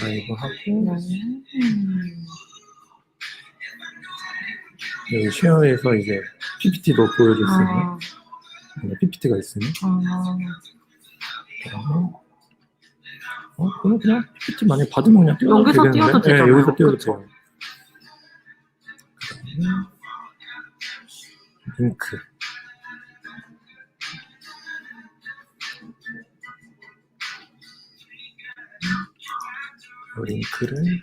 라이브 하고 여기 쉐어에서 이제 PPT도 보여줄 수 있는 PPT가 있으니 그럼 그냥 PPT 만약에 받으면 그냥 띄워도 여기서 되겠는데? 띄워도 되잖아요. 네, 여기서 띄워도 그쵸? 돼요. 링크 이 링크를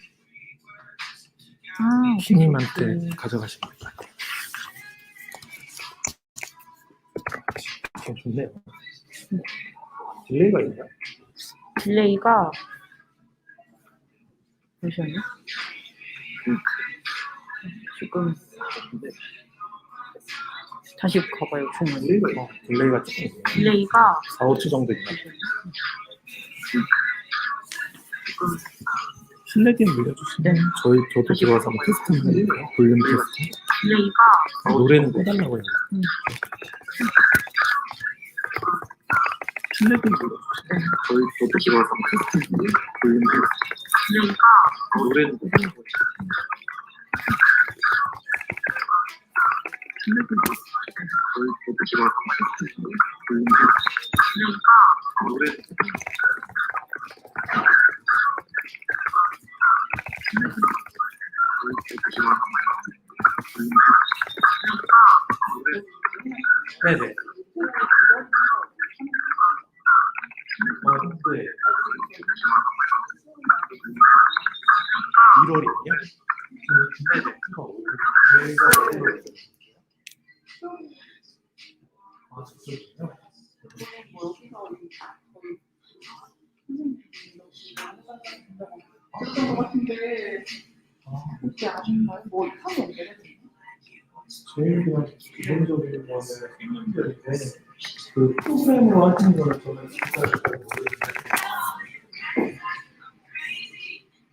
키님한테 가져가시면 될 것 같아요. 좋네요. 딜레이가 있나? 딜레이가 잠시만요. 지금 다시 가봐요. 중간에. 딜레이가 조금 있네요. 딜레이가 4, 5초 정도 있나? 실내기는 늘려주시면 저도 들어와서 한번 테스트 한번 해볼게요. 볼륨 테스트. 딜레이가 노래는 꺼달라고 해요. 실내기는 늘려주시면 저도 들어와서 한번 테스트 한번 해볼게요. 볼륨 테스트. 딜레이가 노래는 꺼달라고 해요. 실내기는 늘려주시면 저도 들어와서 한번 테스트 한번 해볼게요. 볼륨 테스트. 딜레이가 노래는 네네. 네. 네. 1월이요? 네네. 아, 좋습니다. 그랬던 것 같은데 그렇게 아셨나요? 뭐 이상한 연결이 제일 그냥 기본적인 거는 생명들인데 그 프로그램으로 하시는 거는 저는 진짜 잘 모르겠는데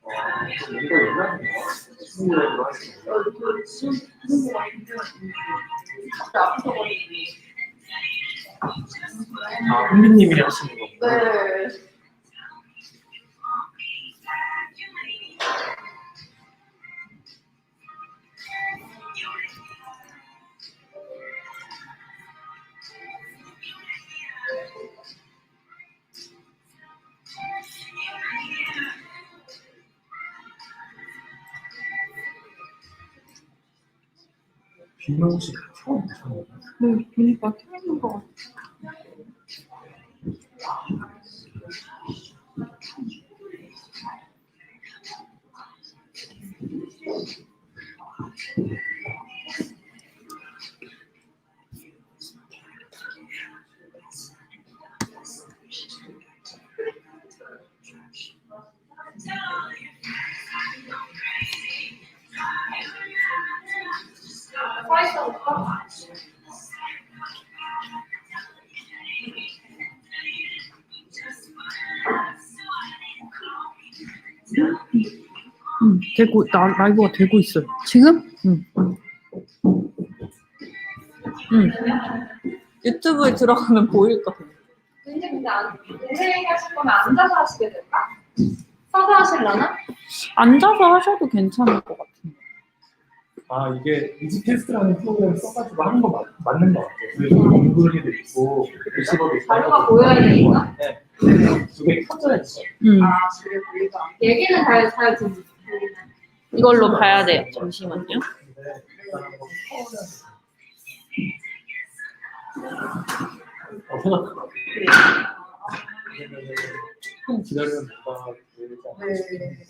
뭔가 옛날인가? 프로그램으로 하시는 거예요? 그런 것 같은데 아프셔가지고 아, 흥민님이 하시는 거구나. 네. 비는 혹시 처음 보셨나요? 네, 보니까 틀린 것 같아요. 라이브가 되고 있어요. 지금? 유튜브에 들어가면 보일 것 같아요. 근데 동생 하실 거면 앉아서 하시게 될까? 서서 하실라나? 앉아서 하셔도 괜찮을 것 같은데. 아, 이게 이지캐스트라는 프로그램 써가지고 하는 거 맞는 것 같아요. 그래서 동글이도 있고, 리시버도 있고. 자료가 보여야 되니까? 네. 두 개 켜져 있어요. 아, 그래 보이가. 얘기는 잘 듣는. 이걸로 봐야 돼요. 잠시만요. 생각보다. 조금 기다리면 뭔가 되지 않아요? 네.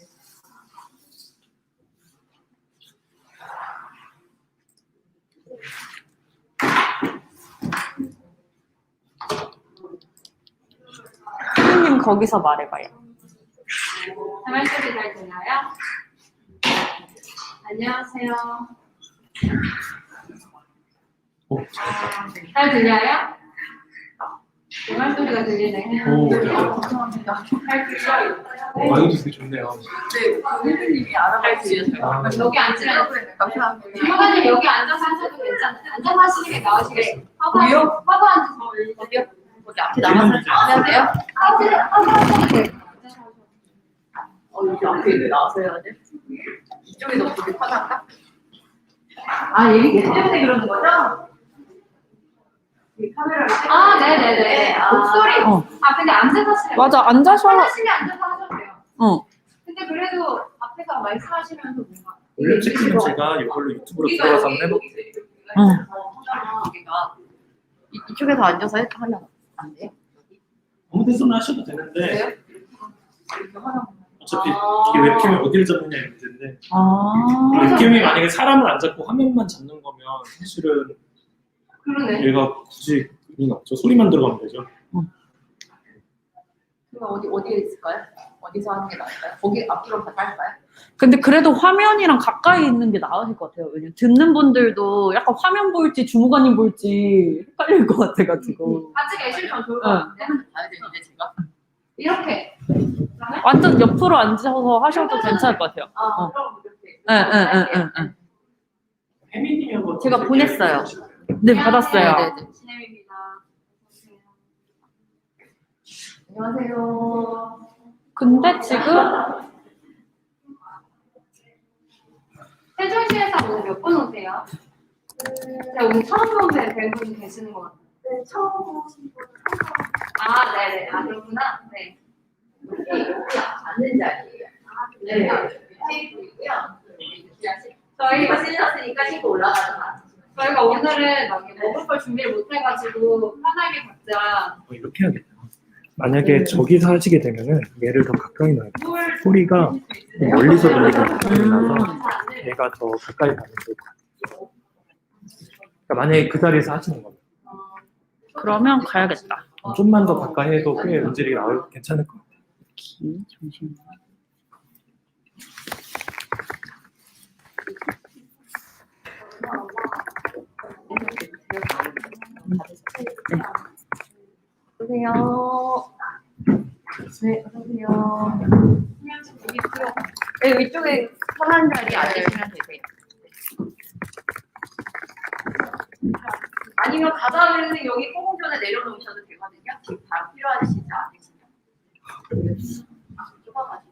선생님 거기서 말해봐요. 자말소리 잘 되나요? 안녕하세요. 잘 들려요? 자말소리가 들리네. 오, 감사합니다. 잘 들려요? 아이도 되게 좋네요. 네, 선생님이 알아봐주셔서 아, 여기 앉으면 감사합니다. 사관님 여기 앉아서 하셔도 괜찮아요. 앉아서 하시는 게 나으시겠어요. 어디요? 화도 앉아서 어디요? 어디 앞에 나가서 안녕하세요. 화도 하셔도 돼요. 앉아서 하셔도 돼요. 여기 앞에 나와서 해야 돼? 이쪽에서 보기 편할까? 아, 얘기 계속 때문에 그러는 거죠? 이 카메라를 네네네. 목소리. 근데 앉아서 하시면. 맞아, 앉아서. 편하시면 앉아서 하셔도 돼요. 어. 근데 그래도 앞에서 말씀하시면서 뭔가. 원래 찍히면 제가 이걸로 유튜브로 들어가서 한번 해볼게요. 이쪽에서 앉아서 하면 안 돼요? 아무 데서나 하셔도 되는데 그래요? 어차피 이게 웹캠이 어디를 잡느냐의 문제인데 아. 웹캠이 만약에 사람을 안 잡고 화면만 잡는 거면 사실은 그러네. 얘가 굳이 의미는 없죠. 소리만 들어가면 되죠. 그럼 어디에 있을까요? 어디서 하는 게 나을까요? 거기 앞으로 다 할까요? 근데 그래도 화면이랑 가까이 있는 게 나으실 것 같아요. 왜냐면 듣는 분들도 약간 화면 볼지 주무관님 볼지 헷갈릴 것 같아가지고. 같이 계시면 좋을 것 같은데. 봐야 되는데 제가. 이렇게. 완전 옆으로 앉아서 하셔도 괜찮을 것 같아요. 그럼 이렇게. 응. 혜민님이 한번 제가 보냈어요. 네, 받았어요. 네네네. 진혜입니다. 안녕하세요. 근데 지금 세종시에서 오늘 몇 분 오세요? 제가 오늘 처음 보는 분 계시는 것 같아요. 네, 처음 오신 분. 네네. 그렇구나. 네. 여기 앉는 자리예요. 네. 테이블이고요. 저희가 신셨으니까 신고 올라가서 저희가 오늘은 먹을 걸 준비를 못 해가지고 편하게 각자 이렇게 해야겠다. 만약에 저기서 하시게 되면은 얘를 더 가까이 놔야 돼. 소리가 멀리서 들리는 느낌이 나서 얘가 더 가까이 가는 게 좋아요. 그러니까 만약에 그 자리에서 하시는 거면 그러면 가야겠다. 좀만 더 가까이 해도 꽤 음질이 괜찮을 것 같아요. 잠시만요. 보세요. 네, 어서오세요. 네, 위쪽에 편한 자리 앉으시면 되세요. 아니면 가자는 여기 포공존에 내려놓으셔도 되거든요. 지금 바로 필요하시지 않으시면. 좁아가지고.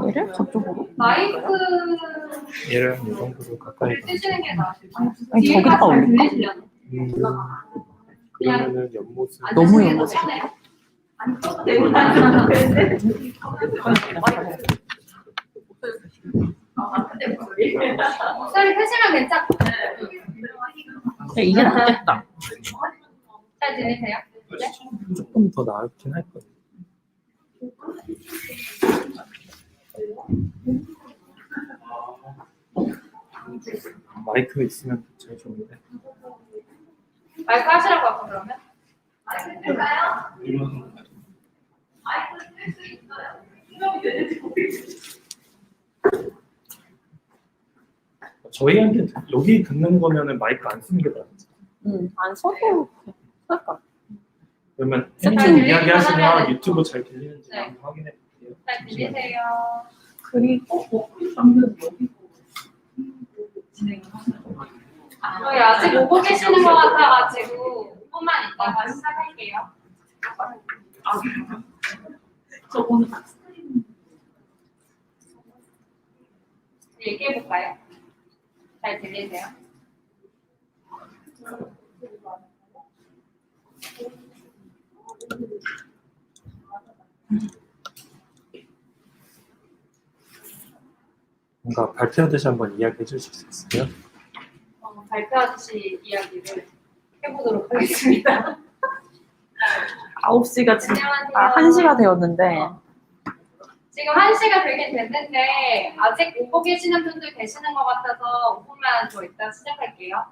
얘를 저쪽으로? 마이크 얘를 이 정도로 가까이 가면 쓰시는 게 나으실 것 같아요. 아니, 저기다가 올릴까? 그러면은 옆모습 너무 앉으시는 게 예뻐. 더 편해요? 아니, 그것도 되는데. 근데 목소리. 목소리 크시면 괜찮고. 이게 낫겠다. 잘 들리세요? 조금 더 나을긴 할 거예요. 마이크 있으면 제일 좋은데. 마이크 하시라고 할까 그러면? 마이크 들까요? 이건 마이크 쓸수 있어요? 수정이 되는지 모르겠어요. 저희한테 여기 듣는 거면은 마이크 안 쓰는 게 나아요. 안 써도 될까? 그러면 잘 혜민님 들리기만 이야기 하시면 하면은- 유튜브 잘 들리는지 네. 한번 확인해 볼게요. 잘 들리세요? 그리고 저희 아직 오고 계시는 것 같아가지고 5분만 있다가 시작할게요. 저 오늘 얘기해볼까요? 잘 들리세요? 뭔가 발표하듯이 한번 이야기해 주실 수 있어요? 발표하듯이 이야기를 해보도록 하겠습니다. 9시가 지금 안녕하세요. 1시가 되었는데 지금 1시가 되긴 됐는데 아직 오고 계시는 분들 계시는 것 같아서 5분만 더 있다 시작할게요.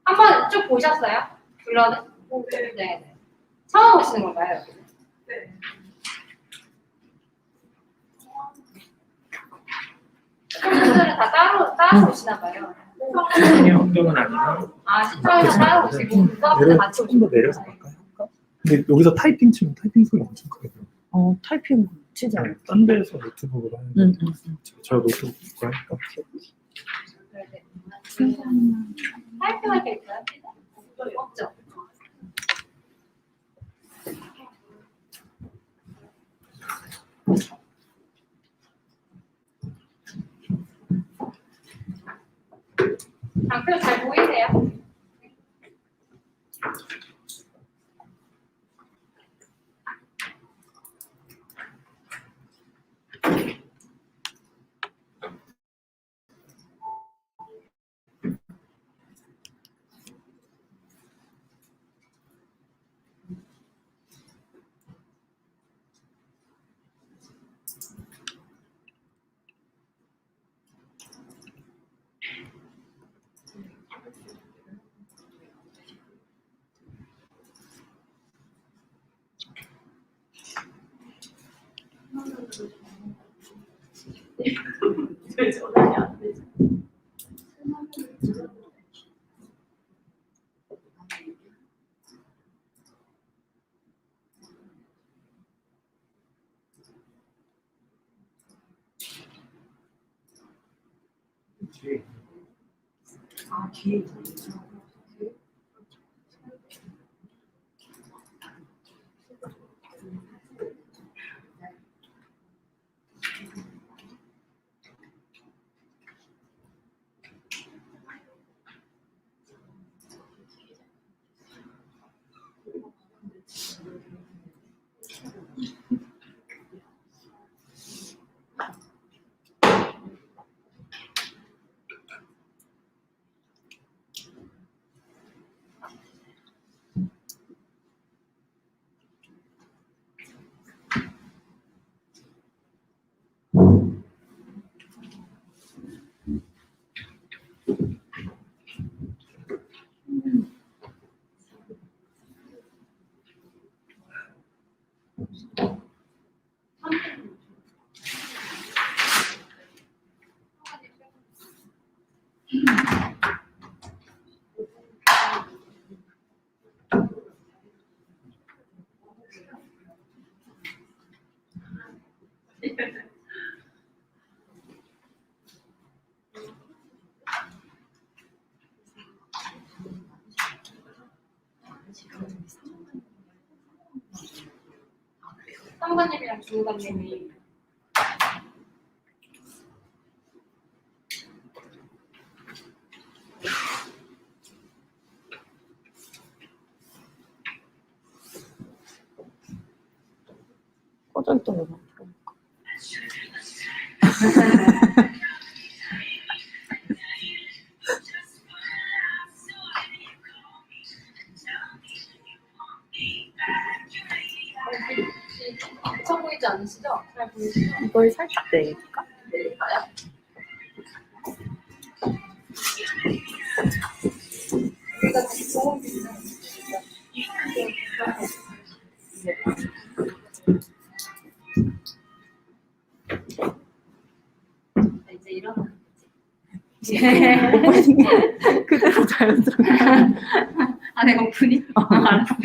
한번 쭉 보셨어요? 불러는? 네. 처음 오시는 건가요? 네. 분들은 다 따로 오시나 봐요. 시청의 환경은 아니고 시청에서 따로 오시고 그거보다 같이 조금 오시고. 더 내려서 갈까요? 근데 여기서 타이핑 치면 타이핑 소리 엄청 크거든요. 타이핑 치자. 네, 딴 데서 노트북으로 하는데 저 노트북 하니까 타이핑할 게 있어요? 없죠? 장표 잘 보이세요? 왜 전화이 안 되지? 아, 뒤에 있어. 선배님이랑 주무관님이 꺼져 있던 거. 미쳐 보이지 않으시죠? 잘 보이시죠? 이걸 살짝 내릴까? 내릴까요? 우리가 다시 좋은 빛을 이제 일어나는 그대로 자연스럽게. 아, 내가 오프닝? 알았어.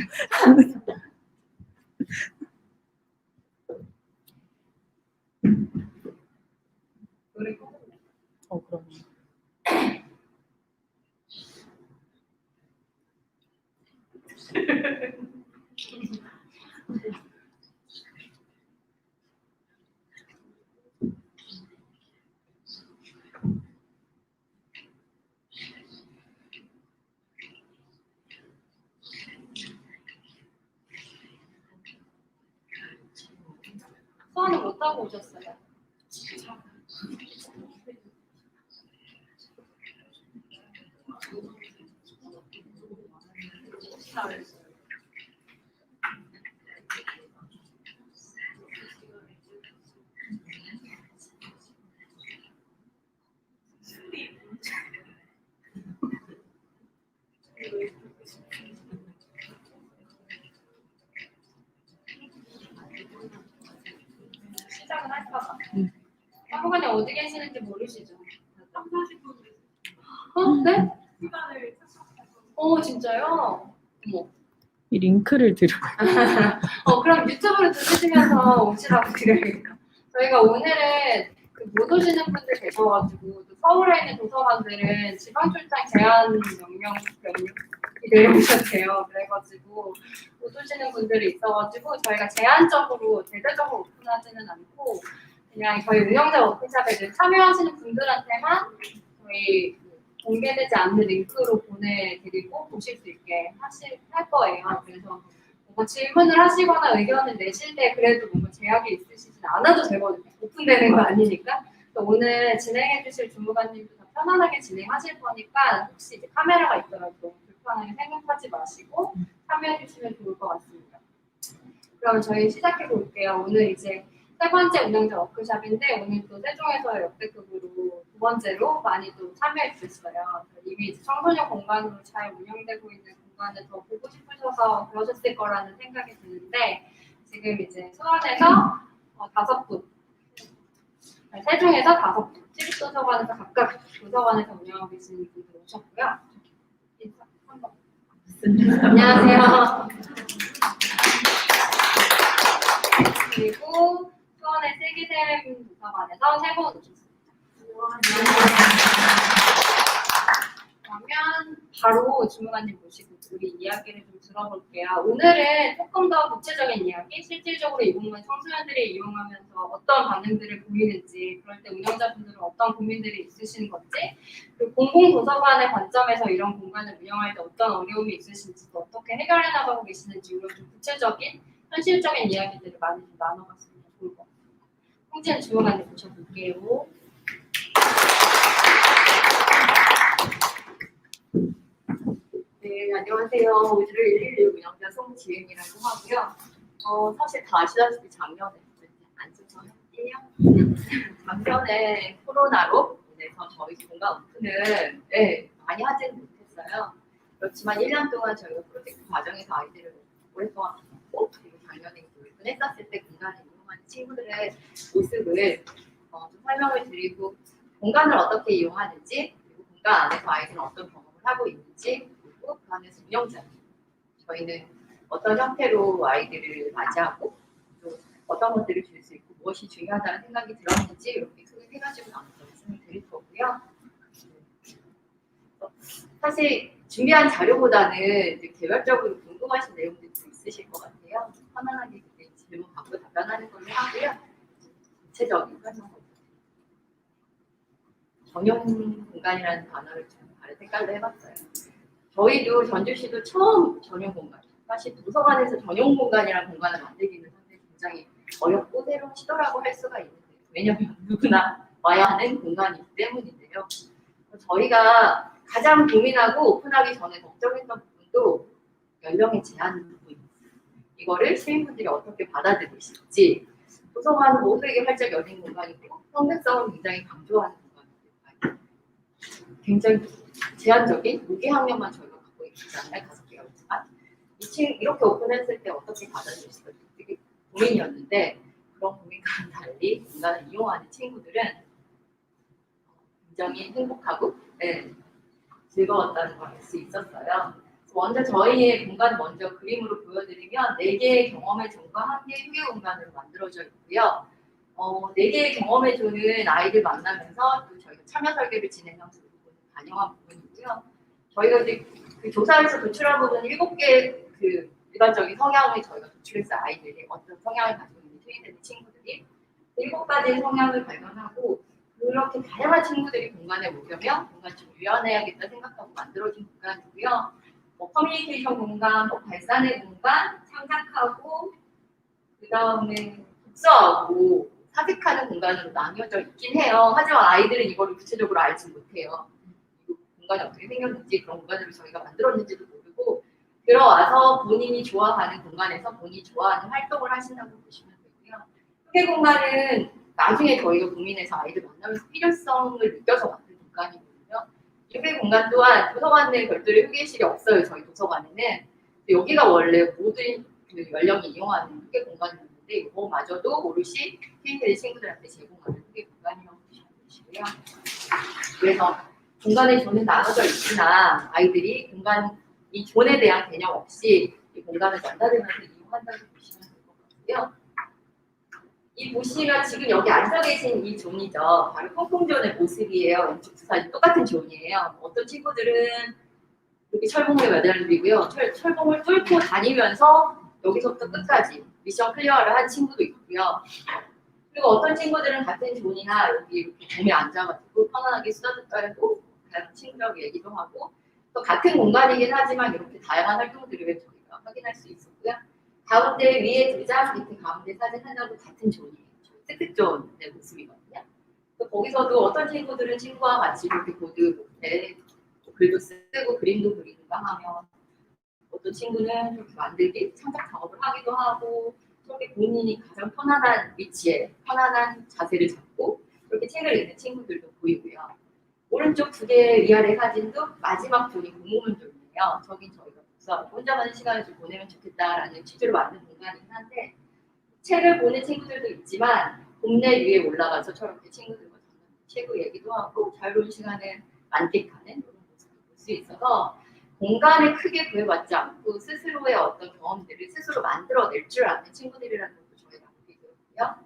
그리고 그러네. 소화는 못 하고 오셨어요? 시작은 할까봐. 사무관님 어디 계시는지 모르시죠? 네? 진짜요? 어머. 이 링크를 들어. 그럼 유튜브를 들으시면서 오시라고 드려야겠다. 저희가 오늘은 못 오시는 분들 계셔가지고 또 서울에 있는 도서관들은 지방 출장 제한 명령 내려오셨대요. 그래가지고 못 오시는 분들이 있어가지고 저희가 제한적으로 대대적으로 오픈하지는 않고 그냥 저희 운영자 워크샵에 늘 참여하시는 분들한테만 저희 공개되지 않는 링크로 보내드리고 보실 수 있게 할 거예요. 그래서 뭔가 질문을 하시거나 의견을 내실 때 그래도 뭔가 제약이 있으시진 않아도 되거든요. 오픈되는 거 아니니까. 오늘 진행해 주실 주무관님도 다 편안하게 진행하실 거니까 혹시 이제 카메라가 있더라도 불편하게 생각하지 마시고 참여해 주시면 좋을 것 같습니다. 그럼 저희 시작해 볼게요. 오늘 이제 세 번째 운영자 워크샵인데 오늘 또 세종에서 역대급으로 두 번째로 많이 또 참여해 주셨어요. 이미 이제 청소년 공간으로 잘 운영되고 있는 공간을 더 보고 싶으셔서 그러셨을 거라는 생각이 드는데 지금 이제 수원에서 5분, 세종에서 5분, 시립도서관에서 각각 도서관에서 운영하고 계시는 분들 오셨고요. 인사 한번. 안녕하세요. 그리고 수원의 슬기샘 도서관에서 3분 오셨습니다. 그러면 바로 주무관님 모시고 우리 이야기를 좀 들어볼게요. 오늘은 조금 더 구체적인 이야기, 실질적으로 이 공간 청소년들이 이용하면서 어떤 반응들을 보이는지, 그럴 때 운영자분들은 어떤 고민들이 있으신 건지, 그리고 공공도서관의 관점에서 이런 공간을 운영할 때 어떤 어려움이 있으신지, 또 어떻게 해결해 나가고 계시는지 이런 좀 구체적인, 현실적인 이야기들을 많이 좀 나눠봤으면 좋을 것 같아요. 홍지연 주무관님 모셔볼게요. 네, 안녕하세요. 우주를 111 운영자 송지은이라고 하고요. 사실 다 아시다시피 작년에 앉으셔요? 1년? 작년에 코로나로 인해서 저희 공간 오픈을 많이 하지는 못했어요. 그렇지만 1년 동안 저희가 프로젝트 과정에서 아이들을 오랫동안 봤고 그리고 작년에 오픈했었을 때 공간을 이용하는 친구들의 모습을 좀 설명을 드리고 공간을 어떻게 이용하는지 그리고 공간 안에서 아이들은 어떤 경험을 하고 있는지 그 안에서 운영자 저희는 어떤 형태로 아이들을 맞이하고 또 어떤 것들을 줄 수 있고 무엇이 중요하다는 생각이 들었는지 이렇게 크게 세 가지로 나눠서 말씀을 드릴 거고요. 사실 준비한 자료보다는 이제 개별적으로 궁금하신 내용들이 있으실 것 같아요. 편안하게 그때 질문 받고 답변하는 걸로 하고요. 구체적인 설명 전용 공간이라는 단어를 좀 다른 색깔로 해봤어요. 저희도 전주시도 처음 전용 공간, 사실 도서관에서 전용 공간이라는 공간을 만들기는 사실 굉장히 어렵고 새로운 시도라고 할 수가 있는데 왜냐하면 누구나 와야 하는 공간이기 때문인데요. 저희가 가장 고민하고 오픈하기 전에 걱정했던 부분도 연령의 제한 부분입니다. 이거를 시민분들이 어떻게 받아들이실지 도서관은 모두에게 활짝 열린 공간이고 평등성을 굉장히 강조하는 공간입니다. 굉장히 제한적인 5개 학년만 저희가 갖고 있지 않나요? 5개가 있지만 이렇게 오픈했을 때 어떻게 받아들일까 되게 고민이었는데 그런 고민과는 달리 공간을 이용하는 친구들은 굉장히 행복하고 즐거웠다는 걸 알 수 있었어요. 먼저 저희의 공간을 먼저 그림으로 보여드리면 4개의 경험의 존과 1개의 휴게 공간으로 만들어져 있고요. 4개의 경험의 존은 아이들 만나면서 또 저희가 참여 설계를 진행하면서 반영한 부분이고요. 저희가 이제 그 조사에서 도출한 부분 7개 그 일반적인 성향을 저희가 도출해서 아이들이 어떤 성향을 가지고 있는 트윈들 친구들이 7가지의 성향을 발견하고 그렇게 다양한 친구들이 공간에 오려면 공간 좀 유연해야겠다 생각하고 만들어진 공간이고요. 커뮤니케이션 공간, 발산의 공간, 창작하고 그 다음에 독서하고 사색하는 공간으로 나뉘어져 있긴 해요. 하지만 아이들은 이거를 구체적으로 알지 못해요. 공간이 어떻게 생겼는지 그런 공간을 저희가 만들었는지도 모르고 들어와서 본인이 좋아하는 공간에서 본인이 좋아하는 활동을 하신다고 보시면 되고요. 휴게 공간은 나중에 저희가 고민해서 아이들 만나면서 필요성을 느껴서 만든 공간이거든요. 휴게 공간 또한 도서관 내 별도의 휴게실이 없어요. 저희 도서관에는. 여기가 원래 모든 그 연령이 이용하는 휴게 공간이었는데 이거마저도 오롯이 TNT 친구들한테 제공하는 휴게 공간이라고 보시면 되시고요. 그래서 공간의 존은 나눠져 있으나 아이들이 공간 이 존에 대한 개념 없이 이 공간을 전달하면서 이용한다고 보시면 될 것 같고요. 이 보시면 지금 여기 앉아 계신 이 존이죠. 바로 콩콩존의 모습이에요. 왼쪽 두 사진 똑같은 존이에요. 어떤 친구들은 이렇게 철봉에 매달리고요. 철봉을 뚫고 다니면서 여기서부터 끝까지 미션 클리어를 한 친구도 있고요. 그리고 어떤 친구들은 같은 존이나 여기 이렇게 봄에 앉아가지고 편안하게 수다도 떨고 다양한 친구들하고 얘기도 하고 또 같은 공간이긴 하지만 이렇게 다양한 활동들을 저희가 확인할 수 있었고요. 가운데 위에 2장, 밑에 가운데 사진 하나도 같은 존이에요. 특특존의 모습이거든요. 거기서도 어떤 친구들은 친구와 같이 이렇게 보드 밑에 글도 쓰고 그림도 그리는가 하면 어떤 친구는 이렇게 만들기, 창작 작업을 하기도 하고 저렇게 본인이 가장 편안한 위치에 편안한 자세를 잡고 그렇게 책을 읽는 친구들도 보이고요. 오른쪽 2개 위아래 사진도 마지막 존이 공모문 존이에요. 저긴 저희가 독서하고 혼자만의 시간을 좀 보내면 좋겠다라는 취지로 만든 공간이긴 한데 책을 보는 친구들도 있지만 봄내 위에 올라가서 저렇게 친구들과 책을 얘기도 하고 자유로운 시간을 만끽하는 그런 모습을 볼 수 있어서 공간을 크게 구애받지 않고 스스로의 어떤 경험들을 스스로 만들어낼 줄 아는 친구들이라는 것도 저희가 알게 되었고요.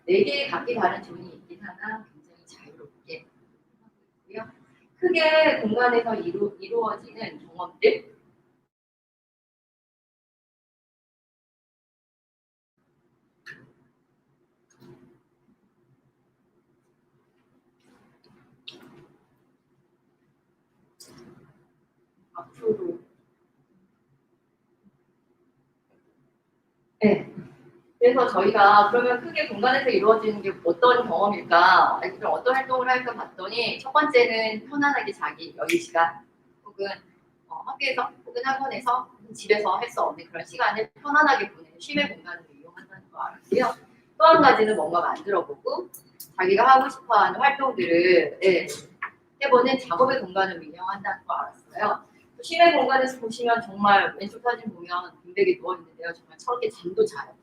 4개의 각기 다른 존이 있긴 하나 굉장히 자유롭게 하고 있고요. 크게 공간에서 이루어지는 경험들 앞으로 네. 그래서 저희가 그러면 크게 공간에서 이루어지는 게 어떤 경험일까, 아니면 어떤 활동을 할까 봤더니 첫 번째는 편안하게 자기 여유 시간 혹은 학교에서 혹은 학원에서 집에서 할 수 없는 그런 시간을 편안하게 보내는 쉼의 공간으로 이용한다는 거 알았고요. 또 한 가지는 뭔가 만들어보고 자기가 하고 싶어하는 활동들을 해보는 작업의 공간으로 이용한다는 거 알았어요. 쉼의 공간에서 보시면 정말 왼쪽 사진 보면 빈백에 누워있는데요. 정말 저렇게 잠도 자요.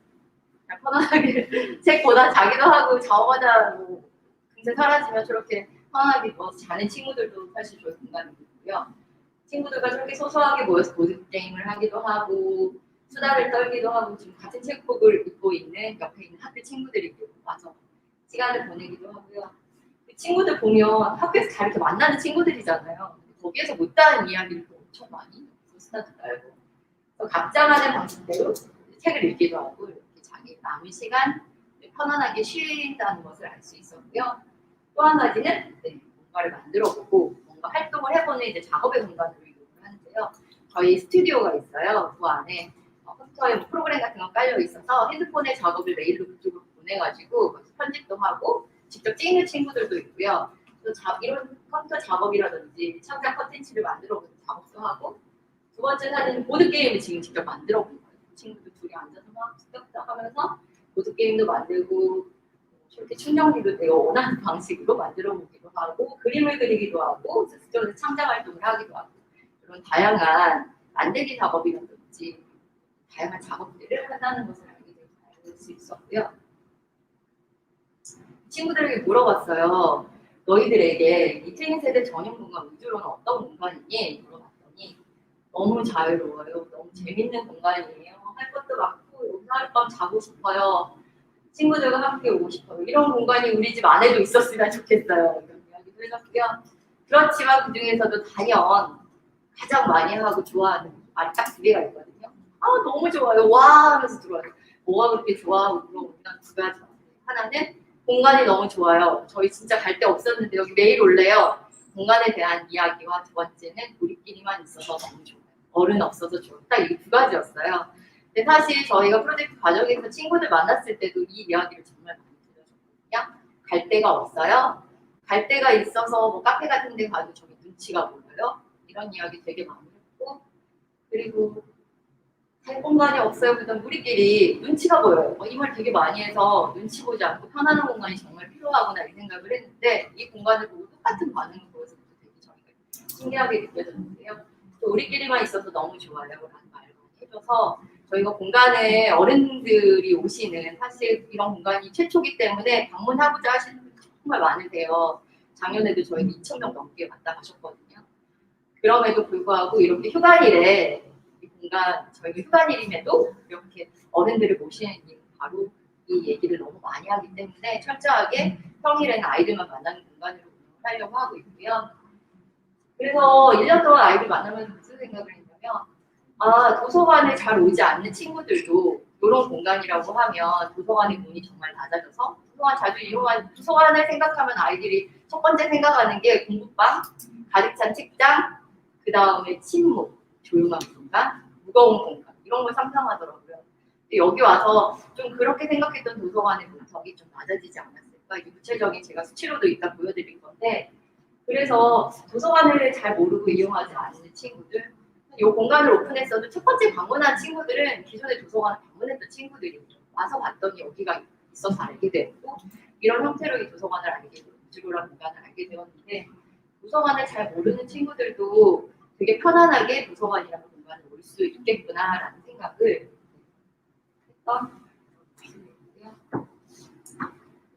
그냥 편안하게 책보다 자기도 하고 저마다 뭐 굉장히 사라지면 저렇게 편안하게 누워서 자는 친구들도 사실 저희 공간이 있고요. 친구들과 저렇게 소소하게 모여서 보드게임을 하기도 하고 수다를 떨기도 하고 지금 같은 책복을 입고 있는 옆에 있는 학교 친구들이 와서 시간을 보내기도 하고요. 그 친구들 보면 학교에서 다 이렇게 만나는 친구들이잖아요. 거기에서 못다한 이야기를 엄청 많이 수다도 떨고 각자만의 방식대로 책을 읽기도 하고 이렇게 자기 남은 시간 편안하게 쉰다는 것을 알 수 있었고요. 또 한 가지는 뭔가를 만들어보고 뭔가 활동을 해보는 이제 작업의 공간으로 이용을 하는데요. 저희 스튜디오가 있어요. 그 안에 컴퓨터에 프로그램 같은 거 깔려 있어서 핸드폰에 작업을 메일로 그쪽으로 보내가지고 편집도 하고 직접 찍는 친구들도 있고요. 또 이런 컴퓨터 작업이라든지 창작 컨텐츠를 만들어보는 작업도 하고 두 번째 사진은 보드게임을 지금 직접 만들어본 거예요. 친구들 둘이 앉아서 막 스탁스탁 하면서 보드게임도 만들고 저렇게 충전기도 내가 원하는 방식으로 만들어보기도 하고 그림을 그리기도 하고 스스로 창작 활동을 하기도 하고 이런 다양한 만들기 작업이라든지 다양한 작업들을 한다는 것을 알게 될 수 있었고요. 친구들에게 물어봤어요. 너희들에게 이 트윈 세대 전용 공간 우주로는 어떤 공간이니? 물어봤더니 너무 자유로워요. 너무 재밌는 공간이에요. 할 것도 많고 여기서 하룻밤 자고 싶어요. 친구들과 함께 오고 싶어요. 이런 공간이 우리 집 안에도 있었으면 좋겠어요. 이런 이야기도 해줬고요. 그렇지만 그 중에서도 단연 가장 많이 하고 좋아하는 말이 딱 2개가 있거든요. 아 너무 좋아요. 와 하면서 들어와요. 뭐가 그렇게 좋아하고 물어보면 2가지. 하나는 공간이 너무 좋아요. 저희 진짜 갈 데 없었는데 여기 매일 올래요. 공간에 대한 이야기와 두 번째는 우리끼리만 있어서 너무 좋아요. 어른 없어서 좋아요. 딱 이 2가지였어요. 근데 사실 저희가 프로젝트 과정에서 친구들 만났을 때도 이 이야기를 정말 많이 들려줬거든요. 갈 데가 없어요. 갈 데가 있어서 뭐 카페 같은 데 가도 저기 눈치가 보여요. 이런 이야기 되게 많이 했고 그리고 갈 공간이 없어요. 그다음 우리끼리 눈치가 보여요. 이 말 되게 많이 해서 눈치 보지 않고 편안한 공간이 정말 필요하구나 이 생각을 했는데 이 공간을 보고 똑같은 반응을 보여서 되게 저희가 신기하게 느껴졌는데요. 또 우리끼리만 있어서 너무 좋아요 라는 말을 해줘서 저희가 공간에 어른들이 오시는 사실 이런 공간이 최초기 때문에 방문하고자 하시는 분이 정말 많으세요. 작년에도 저희가 2,000명 넘게 왔다 가셨거든요. 그럼에도 불구하고 이렇게 휴관일에 공간 저희가 휴관일임에도 이렇게 어른들을 모시는 이유는 바로 이 얘기를 너무 많이 하기 때문에 철저하게 평일에는 아이들만 만나는 공간으로 하려고 하고 있고요. 그래서 1년 동안 아이들 만나면서 무슨 생각을 했냐면 도서관에 잘 오지 않는 친구들도 이런 공간이라고 하면 도서관의 문이 정말 닫아져서 도서관 자주 이용한 도서관을 생각하면 아이들이 첫 번째 생각하는 게 공부방, 가득 찬 책장, 그 다음에 침묵, 조용한 공간, 무거운 공간 이런 걸 상상하더라고요. 근데 여기 와서 좀 그렇게 생각했던 도서관의 분석이 좀 낮아지지 않았을까? 이게 구체적인 제가 수치로도 이따 보여드릴 건데 그래서 도서관을 잘 모르고 이용하지 않는 친구들 이 공간을 오픈했어도 첫 번째 방문한 친구들은 기존에 도서관을 방문했던 친구들이에요. 와서 봤더니 여기가 있어서 알게 되었고 이런 형태로 이 도서관을 알게 되고 우주로란 공간을 알게 되었는데 도서관을 잘 모르는 친구들도 되게 편안하게 도서관이라는 공간에 올 수 있겠구나라는 생각을 했던 것이고요.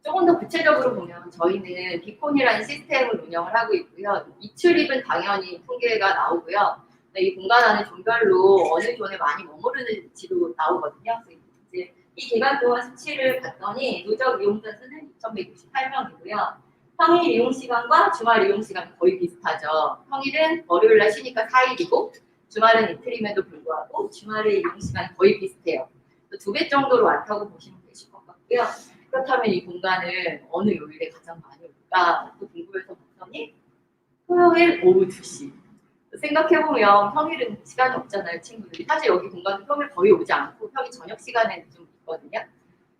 조금 더 구체적으로 보면 저희는 비콘이라는 시스템을 운영을 하고 있고요. 이출입은 당연히 통계가 나오고요. 이 공간 안에 존별로 어느 존에 많이 머무르는지도 나오거든요. 이제 이 기간 동안 수치를 봤더니 누적 이용자 수는 2,168명이고요. 평일 이용 시간과 주말 이용 시간 거의 비슷하죠. 평일은 월요일날 쉬니까 4일이고 주말은 이틀임에도 불구하고 주말의 이용 시간 거의 비슷해요. 2배 정도로 많다고 보시면 되실 것 같고요. 그렇다면 이 공간을 어느 요일에 가장 많이 올까? 또 궁금해서 봤더니 토요일 오후 2시. 생각해보면 평일은 시간이 없잖아요, 친구들이. 사실 여기 공간은 평일 거의 오지 않고 평일 저녁 시간에는 좀 있거든요.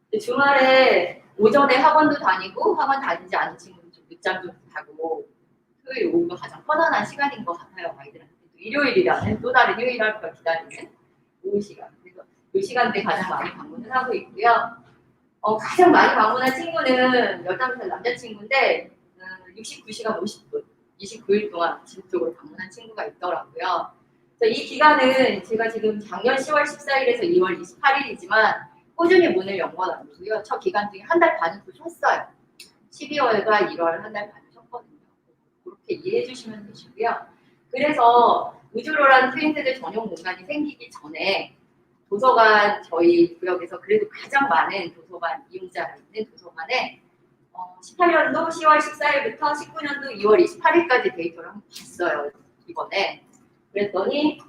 근데 주말에 오전에 학원도 다니고 학원 다니지 않은 친구는 좀 늦잠 좀 자고 토요일 오후가 가장 편안한 시간인 것 같아요, 아이들한테. 일요일이라는 또 다른 휴일할 걸 기다리는 오후 시간. 그래서 이 시간대 가장 많이 방문을 하고 있고요. 가장 많이 방문한 친구는 15살 남자친구인데 69시간 50분. 29일 동안 지속적으로 방문한 친구가 있더라고요. 그래서 이 기간은 제가 지금 작년 10월 14일에서 2월 28일이지만 꾸준히 문을 연 건 아니고요. 첫 기간 중에 한 달 반은 또 쉬었어요. 12월과 1월 한 달 반을 쉬었거든요. 그렇게 이해해 주시면 되시고요. 그래서 우주로라는 트윈세대 전용 공간이 생기기 전에 도서관 저희 구역에서 그래도 가장 많은 도서관 이용자가 있는 도서관에 18년도 10월 14일부터 19년도 2월 28일까지 데이터를 한번 봤어요. 이번에. 그랬더니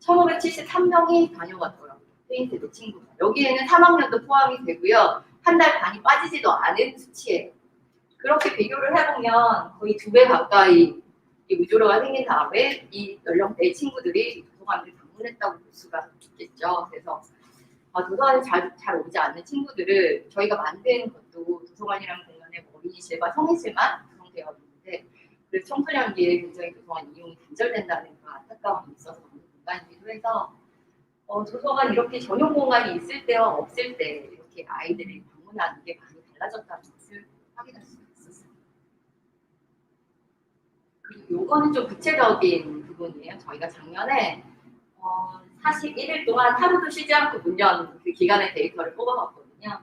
1573명이 다녀갔더라고요. 트윈세대 친구가. 여기에는 3학년도 포함이 되고요. 한 달 반이 빠지지도 않은 수치예요. 그렇게 비교를 해보면 거의 2배 가까이 이 우주로가 생긴 다음에 이 연령대의 친구들이 도서관을 방문했다고 볼 수가 있겠죠. 그래서 도서관에 잘 오지 않는 친구들을 저희가 만든 것도 도서관이라는 공간에 어린이실과 성인실만 구성되어 있는데 그래서 청소년기에 굉장히 도서관 이용이 단절된다는 그런 안타까움이 있어서 만든 공간이기도 해서 도서관 이렇게 전용 공간이 있을 때와 없을 때 이렇게 아이들이 방문하는 게 많이 달라졌다는 것을 확인할 수 있었어요. 그리고 요거는 좀 구체적인 부분이에요. 저희가 작년에 41일 동안 하루도 쉬지 않고 문 연 그 기간의 데이터를 뽑아봤거든요.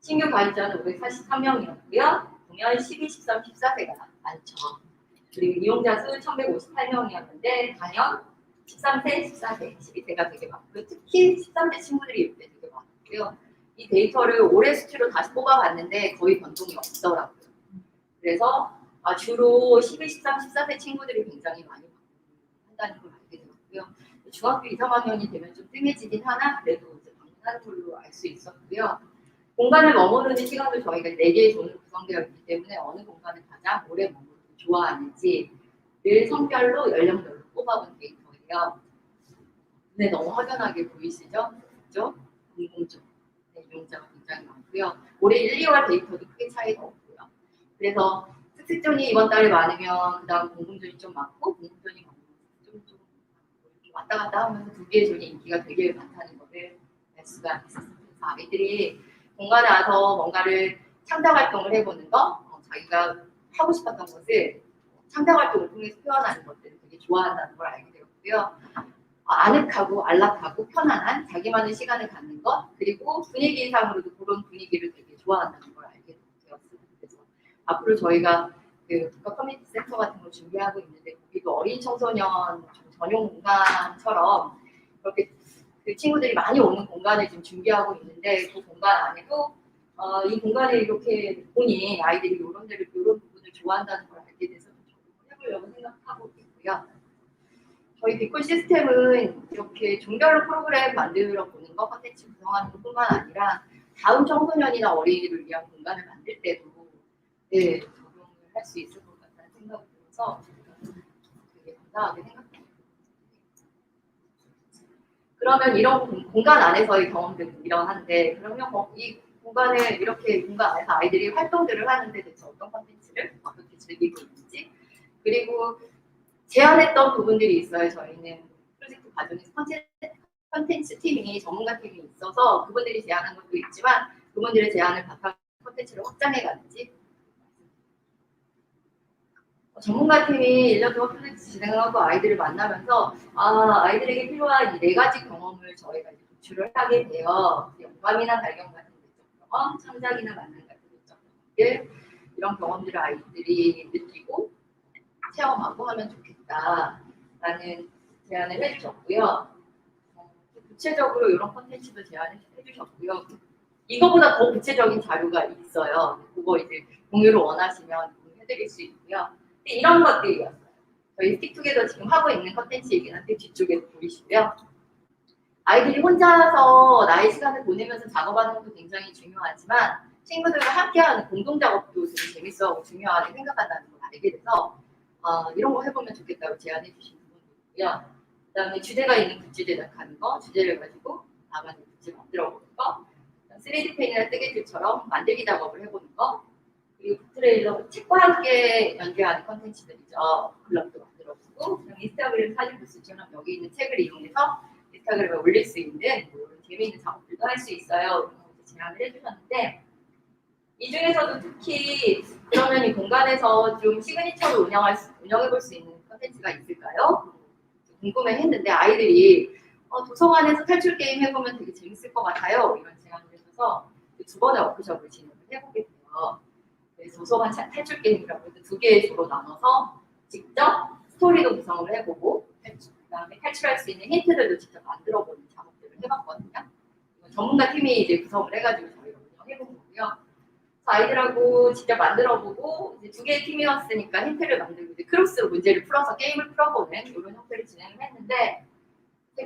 신규 가입자는 543명이었고요. 동년 12, 13, 14세가 많죠. 그리고 이용자 수 1158명이었는데 단연 13세, 14세, 12세가 되게 많고 특히 13세 친구들이 이때 되게 많고요. 이 데이터를 올해 수치로 다시 뽑아봤는데 거의 변동이 없더라고요. 그래서 주로 12, 13, 14세 친구들이 굉장히 많이 한다는 걸 알게 되었고요. 중학교 2, 3학년이 되면 좀 뜸해지긴 하나 그래도 이제 방문하는 걸로 알 수 있었고요. 공간을 머무르는 시간도 저희가 4개의 존으로 구성되어 있기 때문에 어느 공간을 가장 오래 머무르고 좋아하는지 늘 성별로 연령별로 뽑아본 데이터예요. 네, 너무 확연하게 보이시죠? 그죠? 공공존 이용자가 굉장히 많고요. 올해 1, 2월 데이터도 크게 차이가 없고요. 그래서 특특존이 이번 달에 많으면 그 다음 공공존이 좀 많고 공공존이 많으면 좀 왔다 갔다 하면서 2개의 존이 인기가 되게 많다는 것을 알 수가 있었습니다. 그래서 아이들이 공간에 와서 뭔가를 창작 활동을 해보는 거, 자기가 하고 싶었던 것을 창작 활동을 통해서 표현하는 것들을 되게 좋아한다는 걸 알게 되었고요. 아늑하고 안락하고 편안한 자기만의 시간을 갖는 것, 그리고 분위기상으로도 그런 분위기를 되게 좋아한다는 걸 알게 되었습니다. 그래서 앞으로 저희가 그 국가 커뮤니티 센터 같은 걸 준비하고 있는데 거기도 어린 청소년 전용 공간처럼 그렇게 그 친구들이 많이 오는 공간을 지금 준비하고 있는데 그 공간 안에도 이 공간을 이렇게 보니 아이들이 이런 부분을 좋아한다는 걸 알게 돼서 좀 해보려고 생각하고 있고요. 있고요. 저희 비콜 시스템은 이렇게 종별로 프로그램 만들어 보는 거, 컨텐츠 구성하는 것뿐만 아니라 다음 청소년이나 어린이를 위한 공간을 만들 때도 네, 적용을 할 수 있을 것 같다는 생각이 들어서 되게 감사하게 생각합니다. 그러면 이런 공간 안에서의 경험들은 이러한데, 그러면 이 공간을 이렇게 공간 안에서 아이들이 활동들을 하는데 대체 어떤 컨텐츠를 어떻게 즐기고 있는지, 그리고 제안했던 부분들이 있어요. 저희는 프로젝트 과정에서 컨텐츠 팀이 전문가 팀이 있어서 그분들이 제안한 것도 있지만 그분들의 제안을 바탕 컨텐츠를 확장해가는지, 전문가 팀이 1년 동안 프로젝트 진행을 하고 아이들을 만나면서 아이들에게 필요한 이 4가지 경험을 저희가 이제 도출을 하게 돼요. 영감이나 발견 같은 내적 경험, 창작이나 만남 같은 내적 경험들, 이런 경험들을 아이들이 느끼고 체험하고 하면 좋겠다라는 제안을 해주셨고요. 구체적으로 이런 콘텐츠도 제안을 해주셨고요. 이거보다 더 구체적인 자료가 있어요. 그거 이제 공유를 원하시면 공유해드릴 수 있고요. 근데 이런 것들이었어요. 저희 스틱투게더 지금 하고 있는 컨텐츠이긴 한데 뒤쪽에 보이시고요. 아이들이 혼자서 나의 시간을 보내면서 작업하는 것도 굉장히 중요하지만 친구들과 함께하는 공동 작업도 되게 재밌어하고 중요하게 생각한다는 걸 알게 돼서 이런 거 해보면 좋겠다고 제안해 주신 부분이고요. 그다음에 주제가 있는 굿즈 제작하는 거, 주제를 가지고 나만의 굿즈 만들어 보는 거, 3D 펜이나 뜨개질처럼 만들기 작업을 해보는 거, 그리고 북트레일러 책과 함께 연계하는 컨텐츠들이죠. 블럭도 만들어보고, 인스타그램 사진 부스처럼 여기 있는 책을 이용해서 인스타그램에 올릴 수 있는 이런 재미있는 작업들도 할 수 있어요. 이런 거 제안을 해주셨는데, 이 중에서도 특히 그러면 이 공간에서 좀 시그니처로 운영해볼 수 있는 컨텐츠가 있을까요? 궁금해했는데 아이들이 도서관에서 탈출 게임 해보면 되게 재밌을 것 같아요. 이런 제안을 해줘서 2번의 워크숍을 진행을 해보게 돼요. 그래서 도서관 탈출 게임이라고 해서 2개의 조로 나눠서 직접 스토리도 구성을 해보고 그다음에 탈출할 수 있는 힌트들도 직접 만들어보는 작업들을 해봤거든요. 전문가 팀이 이제 구성을 해가지고 저희가 운영해본 거고요. 아이들하고 직접 만들어보고 이제 2개의 팀이었으니까 힌트를 만들고 이제 크로스로 문제를 풀어서 게임을 풀어보는 이런 형태를 진행을 했는데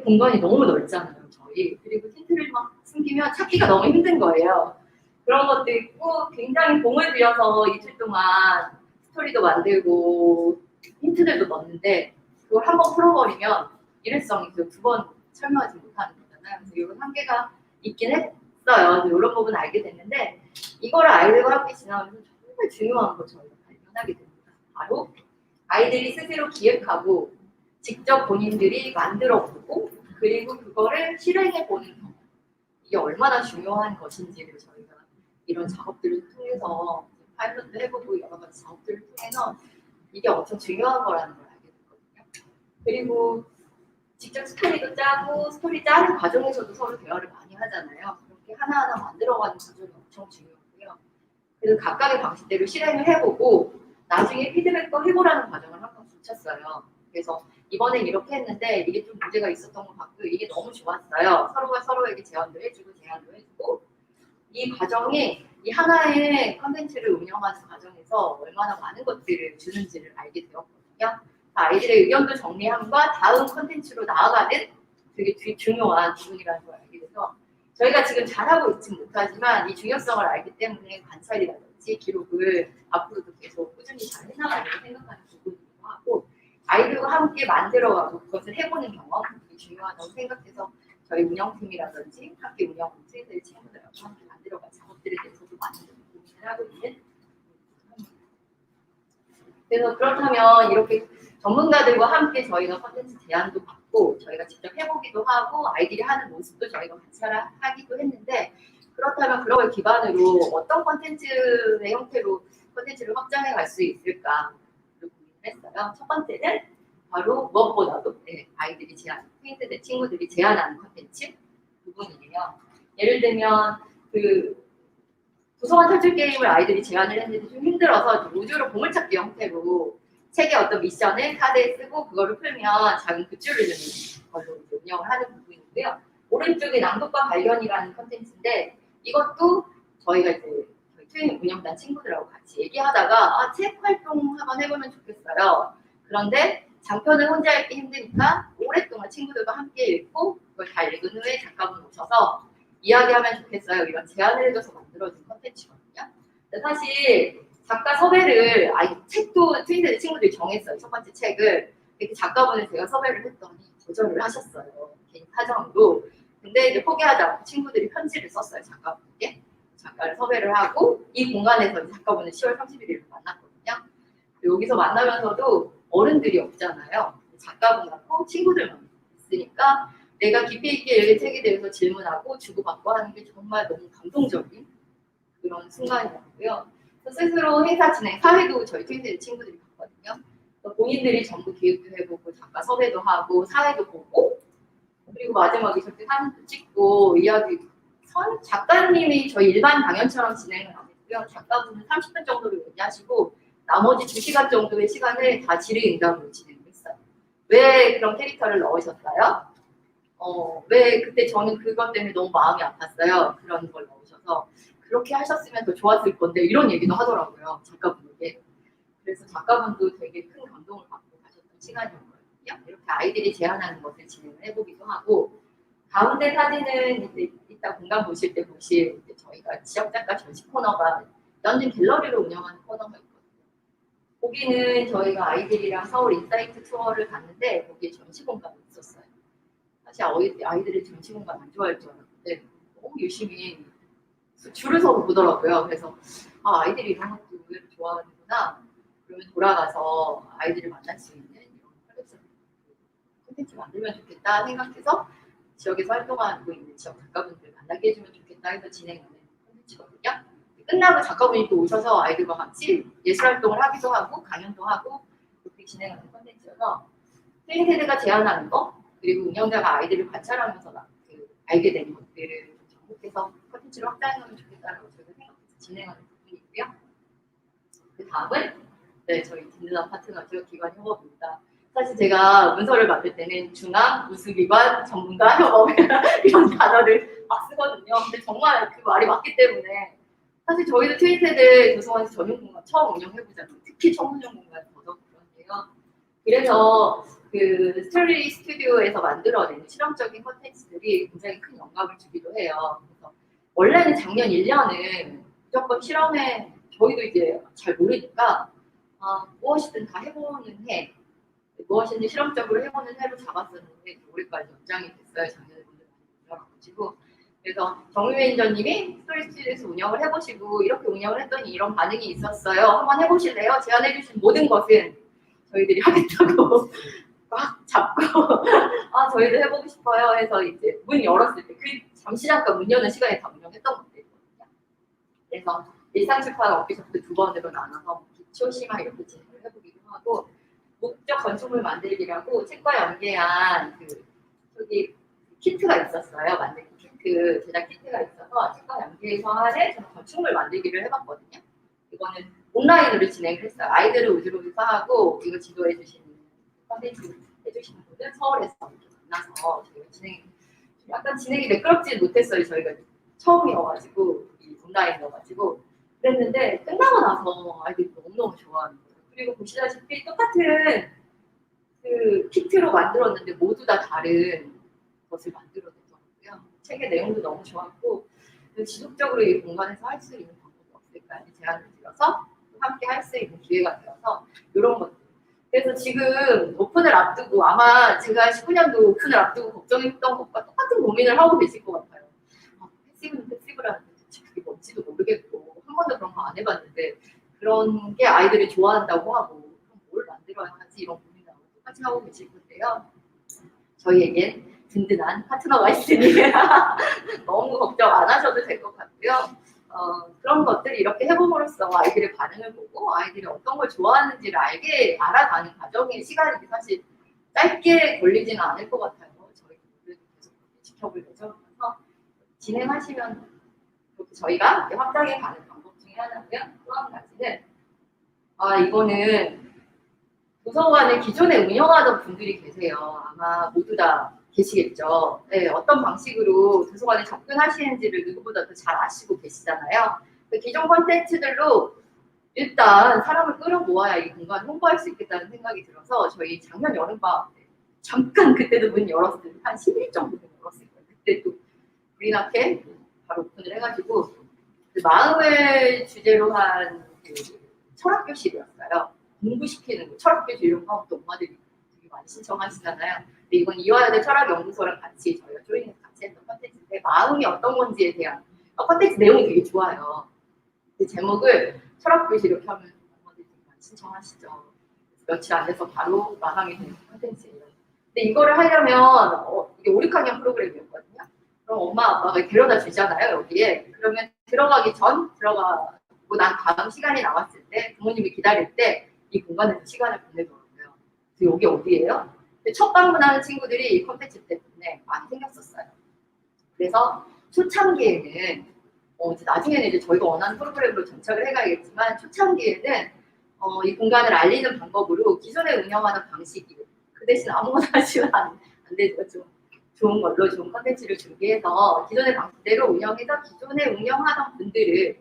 공간이 너무 넓잖아요, 저희. 그리고 힌트를 막 숨기면 찾기가 너무 힘든 거예요. 그런 것도 있고 굉장히 공을 들여서 이틀 동안 스토리도 만들고 힌트들도 넣었는데 그걸 한번 풀어버리면 일회성이 2번 설명하지 못하는 거잖아요. 그래서 이런 한계가 있긴 했어요. 이런 부분 알게 됐는데 이거를 아이들과 함께 지나면서 정말 중요한 거 저희가 발견하게 됩니다. 바로 아이들이 스스로 기획하고 직접 본인들이 만들어보고 그리고 그거를 실행해보는 경험. 이게 얼마나 중요한 것인지를 저희가 이런 작업들을 통해서 파일럿도 해보고 여러 가지 작업들을 통해서 이게 엄청 중요한 거라는 걸 알게 됐거든요. 그리고 직접 스토리도 짜고 스토리 짜는 과정에서도 서로 대화를 많이 하잖아요. 그렇게 하나하나 만들어가는 과정이 엄청 중요하고요. 그래서 각각의 방식대로 실행을 해보고 나중에 피드백도 해보라는 과정을 항상 붙였어요. 그래서 이번엔 이렇게 했는데 이게 좀 문제가 있었던 것 같고 이게 너무 좋았어요. 서로가 서로에게 제안도 해주고 제안도 해주고 이 과정이 이 하나의 컨텐츠를 운영하는 과정에서 얼마나 많은 것들을 주는지를 알게 되었거든요. 아이들의 의견도 정리함과 다음 컨텐츠로 나아가는 되게 중요한 부분이라는 걸 알게 돼서 저희가 지금 잘하고 있지 못하지만 이 중요성을 알기 때문에 관찰이라든지 기록을 앞으로도 계속 꾸준히 잘 해나가려고 생각하는 부분이기도 하고 아이들과 함께 만들어가고 그것을 해보는 경험 되게 중요하다고 생각해서 저희 운영팀이라든지 함께 운영 팀들 친구들하고 함께 만들어간 작업들에 대해서도 많은 고민을 하고 있는 그래서 그렇다면 이렇게 전문가들과 함께 저희가 컨텐츠 제안도 받고 저희가 직접 해보기도 하고 아이들이 하는 모습도 저희가 같이 하기도 했는데 그렇다면 그런 걸 기반으로 어떤 컨텐츠의 형태로 컨텐츠를 확장해 갈 수 있을까 고민을 했어요. 첫 번째는 바로 무엇보다도 아이들이 친구들이 제안하는 컨텐츠 부분이에요. 예를 들면 도서관 탈출 게임을 아이들이 제안을 했는데 좀 힘들어서 우주로 보물찾기 형태로 책의 어떤 미션을 카드에 쓰고 그거를 풀면 작은 굿즈를 주는 걸로 운영을 하는 부분이고요. 오른쪽에 낭독과 발견이라는 컨텐츠인데 이것도 저희가 이제 저희 트레이닝 운영단 친구들하고 같이 얘기하다가 책 활동 한번 해보면 좋겠어요. 그런데 장편을 혼자 읽기 힘드니까 오랫동안 친구들과 함께 읽고 그걸 다 읽은 후에 작가분 오셔서 이야기하면 좋겠어요. 이런 제안을 해줘서 만들어진 컨텐츠거든요. 근데 사실 작가 섭외를 책도 트윈세대 친구들이 정했어요. 첫 번째 책을. 이렇게 작가분을 제가 섭외를 했더니 거절을 하셨어요. 개인 사정으로. 근데 이제 포기하지 않고 친구들이 편지를 썼어요. 작가분에게. 작가를 섭외를 하고 이 공간에서 작가분을 10월 31일에 만났거든요. 여기서 만나면서도 어른들이 없잖아요. 작가분하고 친구들만 있으니까 내가 깊이 있게 읽은 책에 대해서 질문하고 주고받고 하는 게 정말 너무 감동적인 그런 순간이었고요. 스스로 행사 진행, 사회도 저희 트윈세대 친구들이 봤거든요. 본인들이 전부 기획도 해보고 작가 섭외도 하고 사회도 보고 그리고 마지막에 저렇게 사진도 찍고 이야기 작가님이 저희 일반 강연처럼 진행을 안 했고요. 작가분은 30분 정도를 얘기하시고 나머지 2시간 정도의 시간을 다 질의응답으로 진행을 했어요. 왜 그런 캐릭터를 넣으셨어요? 왜 그때 저는 그것 때문에 너무 마음이 아팠어요. 그런 걸 넣으셔서 그렇게 하셨으면 더 좋았을 건데 이런 얘기도 하더라고요. 작가분에게. 그래서 작가분도 되게 큰 감동을 받고 가셨던 시간이었거든요. 이렇게 아이들이 제안하는 것을 진행을 해보기도 하고 가운데 사진은 이제 이따 공간 보실 때 보실 저희가 지역작가 전시 코너가 런던 갤러리로 운영하는 코너가 있거든요. 거기는 저희가 아이들이랑 서울 인사이트 투어를 갔는데 거기에 전시 공간이 있었어요. 사실 아이들이 전시 공간 안 좋아할 줄 알았는데 너무 열심히 줄을 서서 보더라고요. 그래서 아이들이 이런 것도 의외로 좋아하는구나. 그러면 돌아가서 아이들을 만날 수 있는 이런 콘텐츠 만들면 좋겠다 생각해서 지역에서 활동하고 있는 지역 작가분들 만나게 해주면 좋겠다 해서 진행하는 콘텐츠거든요. 끝나고 작가분이 또 오셔서 아이들과 같이 예술활동을 하기도 하고 강연도 하고 그렇게 진행하는 콘텐츠여서 트윈세대가 제안하는 거 그리고 운영자가 아이들을 관찰하면서 알게 된 것들을 접목해서 콘텐츠를 확장해가면 좋겠다라고 저희가 생각해서 진행하는 부분이고요. 그 다음은 저희 든든한 파트너죠. 기관 협업입니다. 사실 제가 문서를 만들 때는 중앙, 우수기관, 전문가, 협업 이런 단어를 막 쓰거든요. 근데 정말 그 말이 맞기 때문에 사실 저희도 트윈세대 도서관에서 전용공간 처음 운영해보잖아요. 특히 청소년 공간 더더욱 그런데요. 그래서 그 스토리 스튜디오에서 만들어낸 실험적인 콘텐츠들이 굉장히 큰 영감을 주기도 해요. 그래서 원래는 작년 1년은 무조건 실험에 저희도 이제 잘 모르니까 무엇이든 다 해보는 해, 무엇인지 실험적으로 해보는 해로 잡았었는데 올해까지 연장이 됐어요. 작년에 분들 많이 들어가지고 그래서 정미 매니저님이 스토리 스튜디오에서 운영을 해보시고 이렇게 운영을 했더니 이런 반응이 있었어요. 한번 해보실래요? 제안해주신 모든 것은 저희들이 하겠다고 막 잡고 저희도 해보고 싶어요 해서 이제 문 열었을 때 그 잠시 잠깐 문 여는 시간에 다 운영했던 것들이거든요. 그래서 일상출판 워크숍도 2번으로 나눠서 기초, 심화 이렇게 진행을 해보기도 하고 목적 건축물 만들기라고 책과 연계한 저기 키트가 있었어요. 만들기 키트, 제작 키트가 있어서 책과 연계해서 하는 건축물 만들기를 해봤거든요. 이거는 온라인으로 진행을 했어요. 아이들을 우주로 교사하고 이거 지도해 주시는 컨텐츠 해주시는 분들 서울에서 이렇게 만나서 저희가 약간 진행이 매끄럽지 못했어요. 저희가 처음이어가지고 온라인이어가지고 그랬는데 끝나고 나서 아이들이 너무너무 좋아하는 거예요. 그리고 보시다시피 똑같은 그 키트로 만들었는데 모두 다 다른 것을 만들어내더라고요. 책의 내용도 너무 좋았고 지속적으로 이 공간에서 할 수 있는 방법이 없을까 제안을 드려서 함께 할 수 있는 기회가 되어서 이런 것들. 그래서 지금 오픈을 앞두고 아마 제가 19년도 오픈을 앞두고 걱정했던 것과 똑같은 고민을 하고 계실 것 같아요. 패시브는 패시브라는 게 그게 뭔지도 모르겠고 한 번도 그런 거 안 해봤는데 그런 게 아이들이 좋아한다고 하고 그럼 뭘 만들어야 하지 이런 고민을 똑같이 하고 계실 건데요. 저희에겐 든든한 파트너가 있으니 너무 걱정 안 하셔도 될 것 같고요. 그런 것들을 이렇게 해봄으로써 아이들의 반응을 보고 아이들이 어떤 걸 좋아하는지를 알아가는 과정의 시간이 사실 짧게 걸리지는 않을 것 같아요. 저희도 계속 지켜볼 예정이라서 진행하시면 그렇게 저희가 확장해 가는 방법 중에 하나고요. 또 한 가지는 이거는 도서관을 기존에 운영하던 분들이 계세요. 아마 모두 다 계시겠죠. 네, 어떤 방식으로 도서관에 접근하시는지를 누구보다 더 잘 아시고 계시잖아요. 그 기존 콘텐츠들로 일단 사람을 끌어 모아야 이 공간을 홍보할 수 있겠다는 생각이 들어서 저희 작년 여름방학 때 잠깐 그때도 문 열었을 때 한 10일 정도 열었을 거예요. 그때 또 우리나케 바로 오픈을 해가지고 그 마음을 주제로 한그 철학교실이었어요. 공부시키는 거, 철학교실 이런 거 또 엄마들이 되게 많이 신청하시잖아요. 근데 이건 이화여대 철학연구소랑 같이 저희가 조인해서 같이 했던 컨텐츠인데 마음이 어떤 건지에 대한 컨텐츠 내용이 되게 좋아요. 그 제목을 철학교실 이렇게 하면 엄마들이 되게 많이 신청하시죠. 며칠 안 돼서 바로 마감이 되는 컨텐츠예요. 근데 이거를 하려면 이게 5, 6학년 프로그램이었거든요. 그럼 엄마 아빠가 데려다 주잖아요 여기에. 그러면 들어가기 전 들어가고 난 다음 시간이 남았을 때 부모님이 기다릴 때 이 공간에서 시간을 보내더라고요. 여기 어디예요? 첫 방문하는 친구들이 이 콘텐츠 때문에 많이 생겼었어요. 그래서 초창기에는 이제 나중에는 이제 저희가 원하는 프로그램으로 정착을 해가야겠지만 초창기에는 이 공간을 알리는 방법으로 기존에 운영하는 방식이 그 대신 아무거나 하시면 안 되죠. 좀 좋은 걸로 좋은 컨텐츠를 준비해서 기존의 방식대로 운영해서 기존에 운영하던 분들을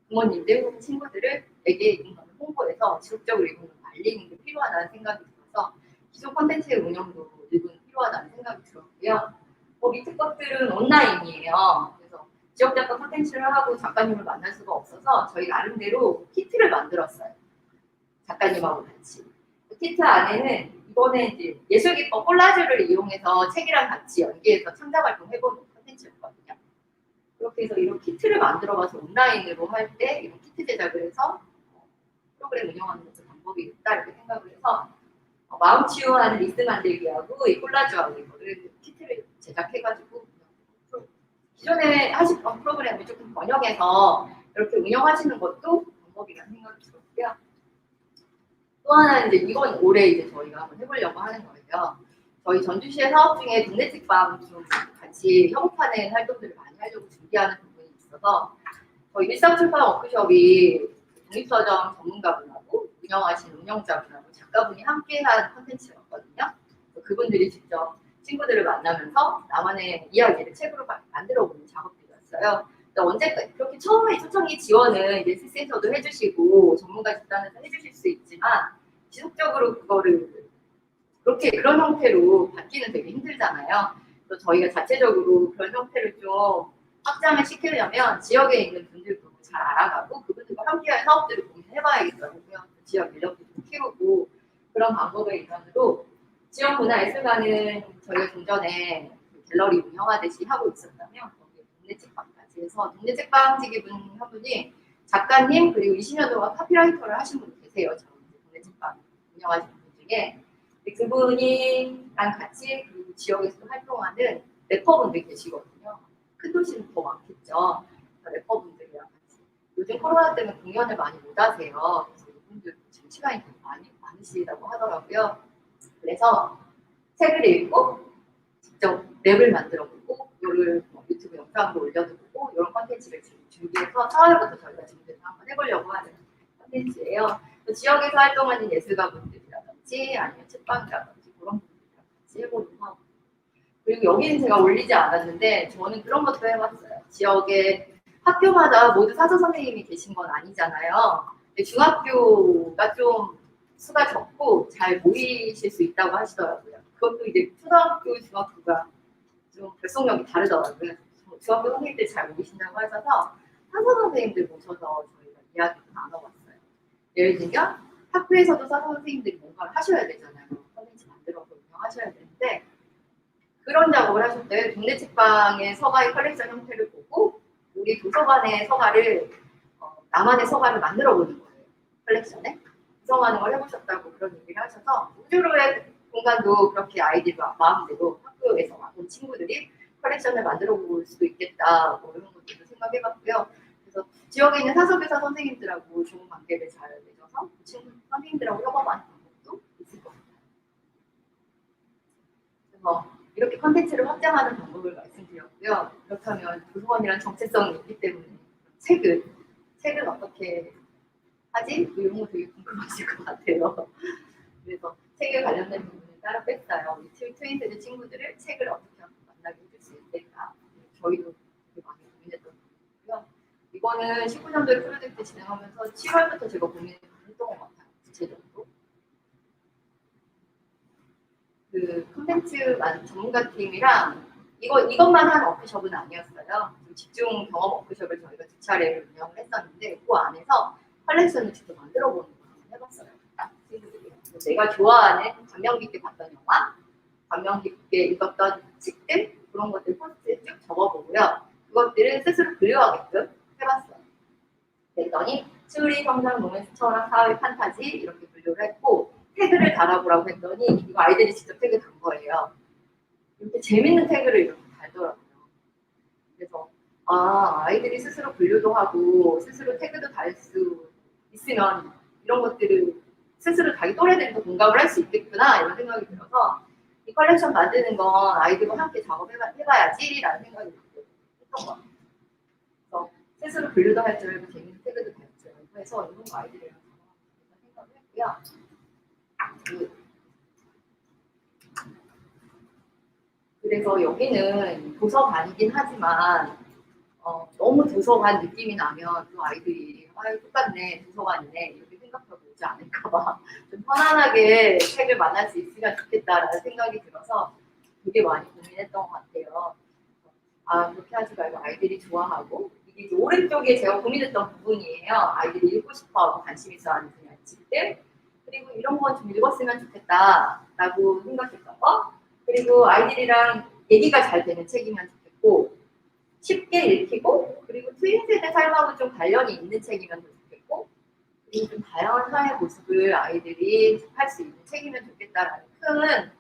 부모님들 혹은 친구들에게 이 공간을 홍보해서 지속적으로 이 공간을 알리는 게 필요하다는 생각이 들어서 기존 컨텐츠의 운영도 일부는 필요하다는 생각이 들었고요. 밑에 것들은 온라인이에요. 그래서 지역 작가 컨텐츠를 하고 작가님을 만날 수가 없어서 저희 나름대로 키트를 만들었어요. 작가님하고 같이. 그 키트 안에는 이번에 이제 예술기법 콜라주를 이용해서 책이랑 같이 연계해서 창작활동 해보는 컨텐츠였거든요. 그렇게 해서 이런 키트를 만들어봐서 온라인으로 할 때 이런 키트 제작을 해서 프로그램 운영하는 것도 방법이 있다 이렇게 생각을 해서 마음 치유하는 리스 만들기하고 이 콜라주하고 이거를 키트를 제작해가지고 기존에 하시던 프로그램을 조금 번역해서 이렇게 운영하시는 것도 방법이라는 생각이 들었고요. 또 하나는 이제 이건 올해 이제 저희가 한번 해보려고 하는 거예요. 저희 전주시의 사업 중에 동네 책방 좀 같이 협업하는 활동들을 많이 하려고 준비하는 부분이 있어서 저희 일상출판 워크숍이 독립서점 전문가분하고 운영하시는 운영자분하고 작가분이 함께한 컨텐츠였거든요. 그분들이 직접 친구들을 만나면서 나만의 이야기를 책으로 만들어보는 작업들이었어요. 언제까지 그렇게 처음에 초창기 지원은 이제 SS에서도 해주시고 전문가 집단에서 해주실 수 있지만 지속적으로 그거를 그렇게 그런 형태로 받기는 되게 힘들잖아요. 그래서 저희가 자체적으로 그런 형태를 좀 확장을 시키려면 지역에 있는 분들도 잘 알아가고 그분들과 함께할 사업들을 고민해봐야겠더라고요. 지역 인력도 좀 키우고 그런 방법의 일환으로 지역 문화예술관은 저희가 좀 전에 갤러리 운영하듯이 하고 있었다면 거기에 동네 책방까지 해서 동네 책방지기 분 한 분이 작가님 그리고 20년 동안 카피라이터를 하신 분 계세요. 저 동네 책방 운영하시는 분 중에 그분이랑 같이 그리고 지역에서 활동하는 래퍼분들 계시거든요. 큰 도시는 더 많겠죠. 래퍼분들이랑 같이 요즘 코로나 때문에 공연을 많이 못 하세요. 그래서 이분들 지금 시간이 좀 많으시다고 하더라고요. 그래서 책을 읽고 직접 랩을 만들어보고 이거를 유튜브 영상으로 올려두고 이런 컨텐츠를 지금 준비해서 4월부터 저희가 준비해서 한번 해보려고 하는 컨텐츠예요. 지역에서 활동하는 예술가분들이라든지 아니면 책방이라든지 그런 분들이랑 같이 해보는 거. 그리고 여기는 제가 올리지 않았는데 저는 그런 것도 해봤어요. 지역에 학교마다 모두 사서 선생님이 계신 건 아니잖아요. 근데 중학교가 좀 수가 적고 잘 모이실 수 있다고 하시더라고요. 그것도 이제 초등학교, 중학교가 좀 결속력이 다르더라고요. 중학교 선생님들 잘 모이신다고 하셔서 사서 선생님들 모셔서 저희가 이야기를 나눠봤어요. 예를 들면 학교에서도 사서 선생님들이 뭔가를 하셔야 되잖아요. 컨텐츠 만들어서 운영하셔야 되는데 그런 작업을 하실 때 동네 책방의 서가의 컬렉션 형태를 보고 우리 도서관의 서가를 나만의 서가를 만들어 보는 거예요. 컬렉션에 구성하는 걸 해보셨다고 그런 얘기를 하셔서 우주로의 공간도 그렇게 아이들 마음대로 학교에서 온 친구들이 컬렉션을 만들어 볼 수도 있겠다 뭐 이런 것들도 생각해봤고요. 그래서 지역에 있는 사서교사 선생님들하고 좋은 관계를 잘 맺어서 그 친구 선생님들하고 협업하는 방법도 있을 것 같아요. 그래서 이렇게 컨텐츠를 확장하는 방법을 말씀드렸고요. 그렇다면 도서관이란 정체성이 있기 때문에 책은 어떻게 하지? 이런 거 되게 궁금하실 것 같아요. 그래서 책에 관련된 부분을 따로 뺐어요. 우리 트윈세대 친구들을 책을 어떻게 만나게 해줄 수 있을까? 저희도 되게 많이 고민했던 부분이고요. 이거는 19년도에 프로젝트 진행하면서 7월부터 제가 고민했던 것 같아요. 구체적으로. 그 콘텐츠 전문가 팀이랑 이것만 한 워크숍은 아니었어요. 좀 집중 경험 워크숍을 저희가 2차례 운영을 했었는데 그 안에서 컬렉션을 직접 만들어 보는 걸 한번 해봤어요. 친구들이. 내가 좋아하는 감명 깊게 봤던 영화, 감명 깊게 읽었던 책들 그런 것들 포스트에 쭉 적어보고요. 그것들을 스스로 분류하게끔 해봤어요. 그랬더니 추리, 성장, 로맨스, 철학, 사회, 판타지 이렇게 분류를 했고 태그를 달아보라고 했더니 이거 아이들이 직접 태그 단 거예요. 이렇게 재밌는 태그를 이렇게 달더라고요. 그래서 아이들이 스스로 분류도 하고 스스로 태그도 달 수 있으면 이런 것들을 스스로 자기 또래들도 공감을 할 수 있겠구나 이런 생각이 들어서 이 컬렉션 만드는 건 아이들과 함께 작업해봐야지라는 생각이 했던 것 같아요. 그래서 스스로 분류도 할 줄 알고 재밌는 태그도 달 줄 알고 해서 이런 거 아이들이랑 생각을 했고요. 그래서 여기는 도서관이긴 하지만 너무 도서관 느낌이 나면 또 아이들이 똑같네 도서관이네 이렇게 생각하고 오지 않을까봐 좀 편안하게 책을 만날 수 있으면 좋겠다라는 생각이 들어서 되게 많이 고민했던 것 같아요. 그렇게 하지 말고 아이들이 좋아하고 이게 이제 오른쪽에 제가 고민했던 부분이에요. 아이들이 읽고 싶어하고 관심 있어하는 그냥 책들 그리고 이런 건 좀 읽었으면 좋겠다라고 생각했던 거 그리고 아이들이랑 얘기가 잘 되는 책이면 좋겠고 쉽게 읽히고 그리고 트윈세대 삶하고 좀 관련이 있는 책이면 좋겠고 그리고 좀 다양한 사회 모습을 아이들이 할 수 있는 책이면 좋겠다라는 큰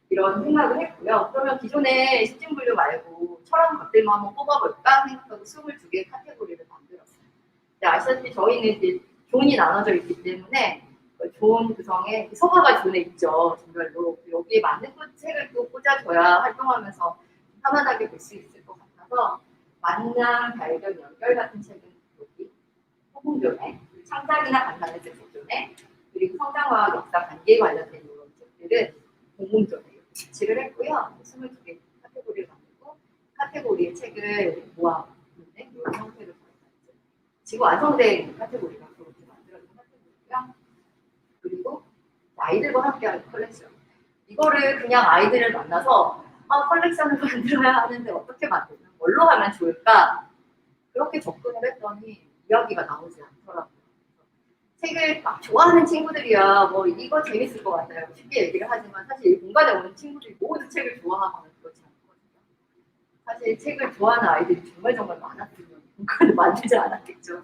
이런 생각을 했고요. 그러면 기존의 시중분류 말고 철학 것들만 한번 뽑아볼까 생각하고 22개의 카테고리를 만들었어요. 근데 아시다시피 저희는 이제 존이 나눠져 있기 때문에 존 구성에 서가가 존에 있죠. 종별로 여기에 맞는 책을 또 꽂아줘야 활동하면서 편안하게 볼 수 있을 것 같아서 만남, 발견, 연결 같은 책은 여기 호봉존에 창작이나 간단한 섹션존에 그리고 성장과 역사 관계에 관련된 이런 책들은 공공존에 배치를 했고요. 22개 카테고리를 만들고 카테고리의 책을 모아놓는 이런 형태로 지금 완성된 카테고리가 그렇게 만들어진 카테고리고요. 그리고 아이들과 함께하는 컬렉션. 이거를 그냥 아이들을 만나서 컬렉션을 만들어야 하는데 어떻게 만들면 뭘로 하면 좋을까? 그렇게 접근을 했더니 이야기가 나오지 않더라고요. 책을 막 좋아하는 친구들이야 뭐 이거 재밌을 것 같아요. 쉽게 얘기를 하지만 사실 이 공간에 오는 친구들이 모두 책을 좋아하거나 그렇지 않거든요. 사실 책을 좋아하는 아이들이 정말 많았으면 공간을 만들지 않았겠죠.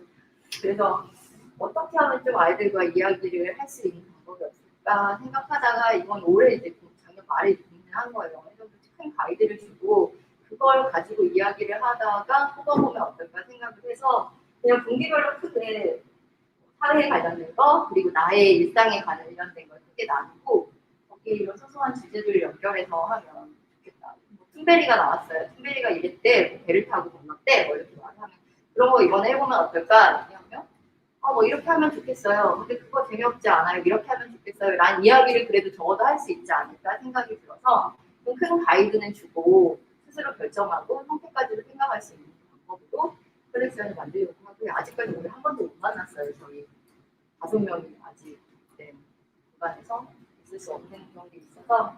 그래서 어떻게 하면 좀 아이들과 이야기를 할 수 있는 방법이 없을까 생각하다가 이번 올해 이제 작년 말에 고민을 한 거예요. 큰 가이드를 주고 그걸 가지고 이야기를 하다가 뽑아보면 어떨까 생각을 해서 그냥 분기별로 크게 사회에 관련된 거 그리고 나의 일상에 관련된 걸 크게 나누고 거기 이런 소소한 주제들을 연결해서 하면 좋겠다. 뭐 툰베리가 나왔어요. 툰베리가 이랬대, 뭐 배를 타고 건넜대, 뭐 이렇게 말하면 그런 거 이번에 해보면 어떨까? 얘기하면 뭐 이렇게 하면 좋겠어요. 근데 그거 재미없지 않아요. 이렇게 하면 좋겠어요. 라는 이야기를 그래도 적어도 할 수 있지 않을까 생각이 들어서 좀 큰 가이드는 주고 스스로 결정하고 선택까지도 생각할 수 있는 방법으로 컬렉션을 만들려고 하고요. 아직까지 우리 한 번도 못 만났어요. 저희 5명이 아직 공간에서 있을 수 없는 그런 게 있어서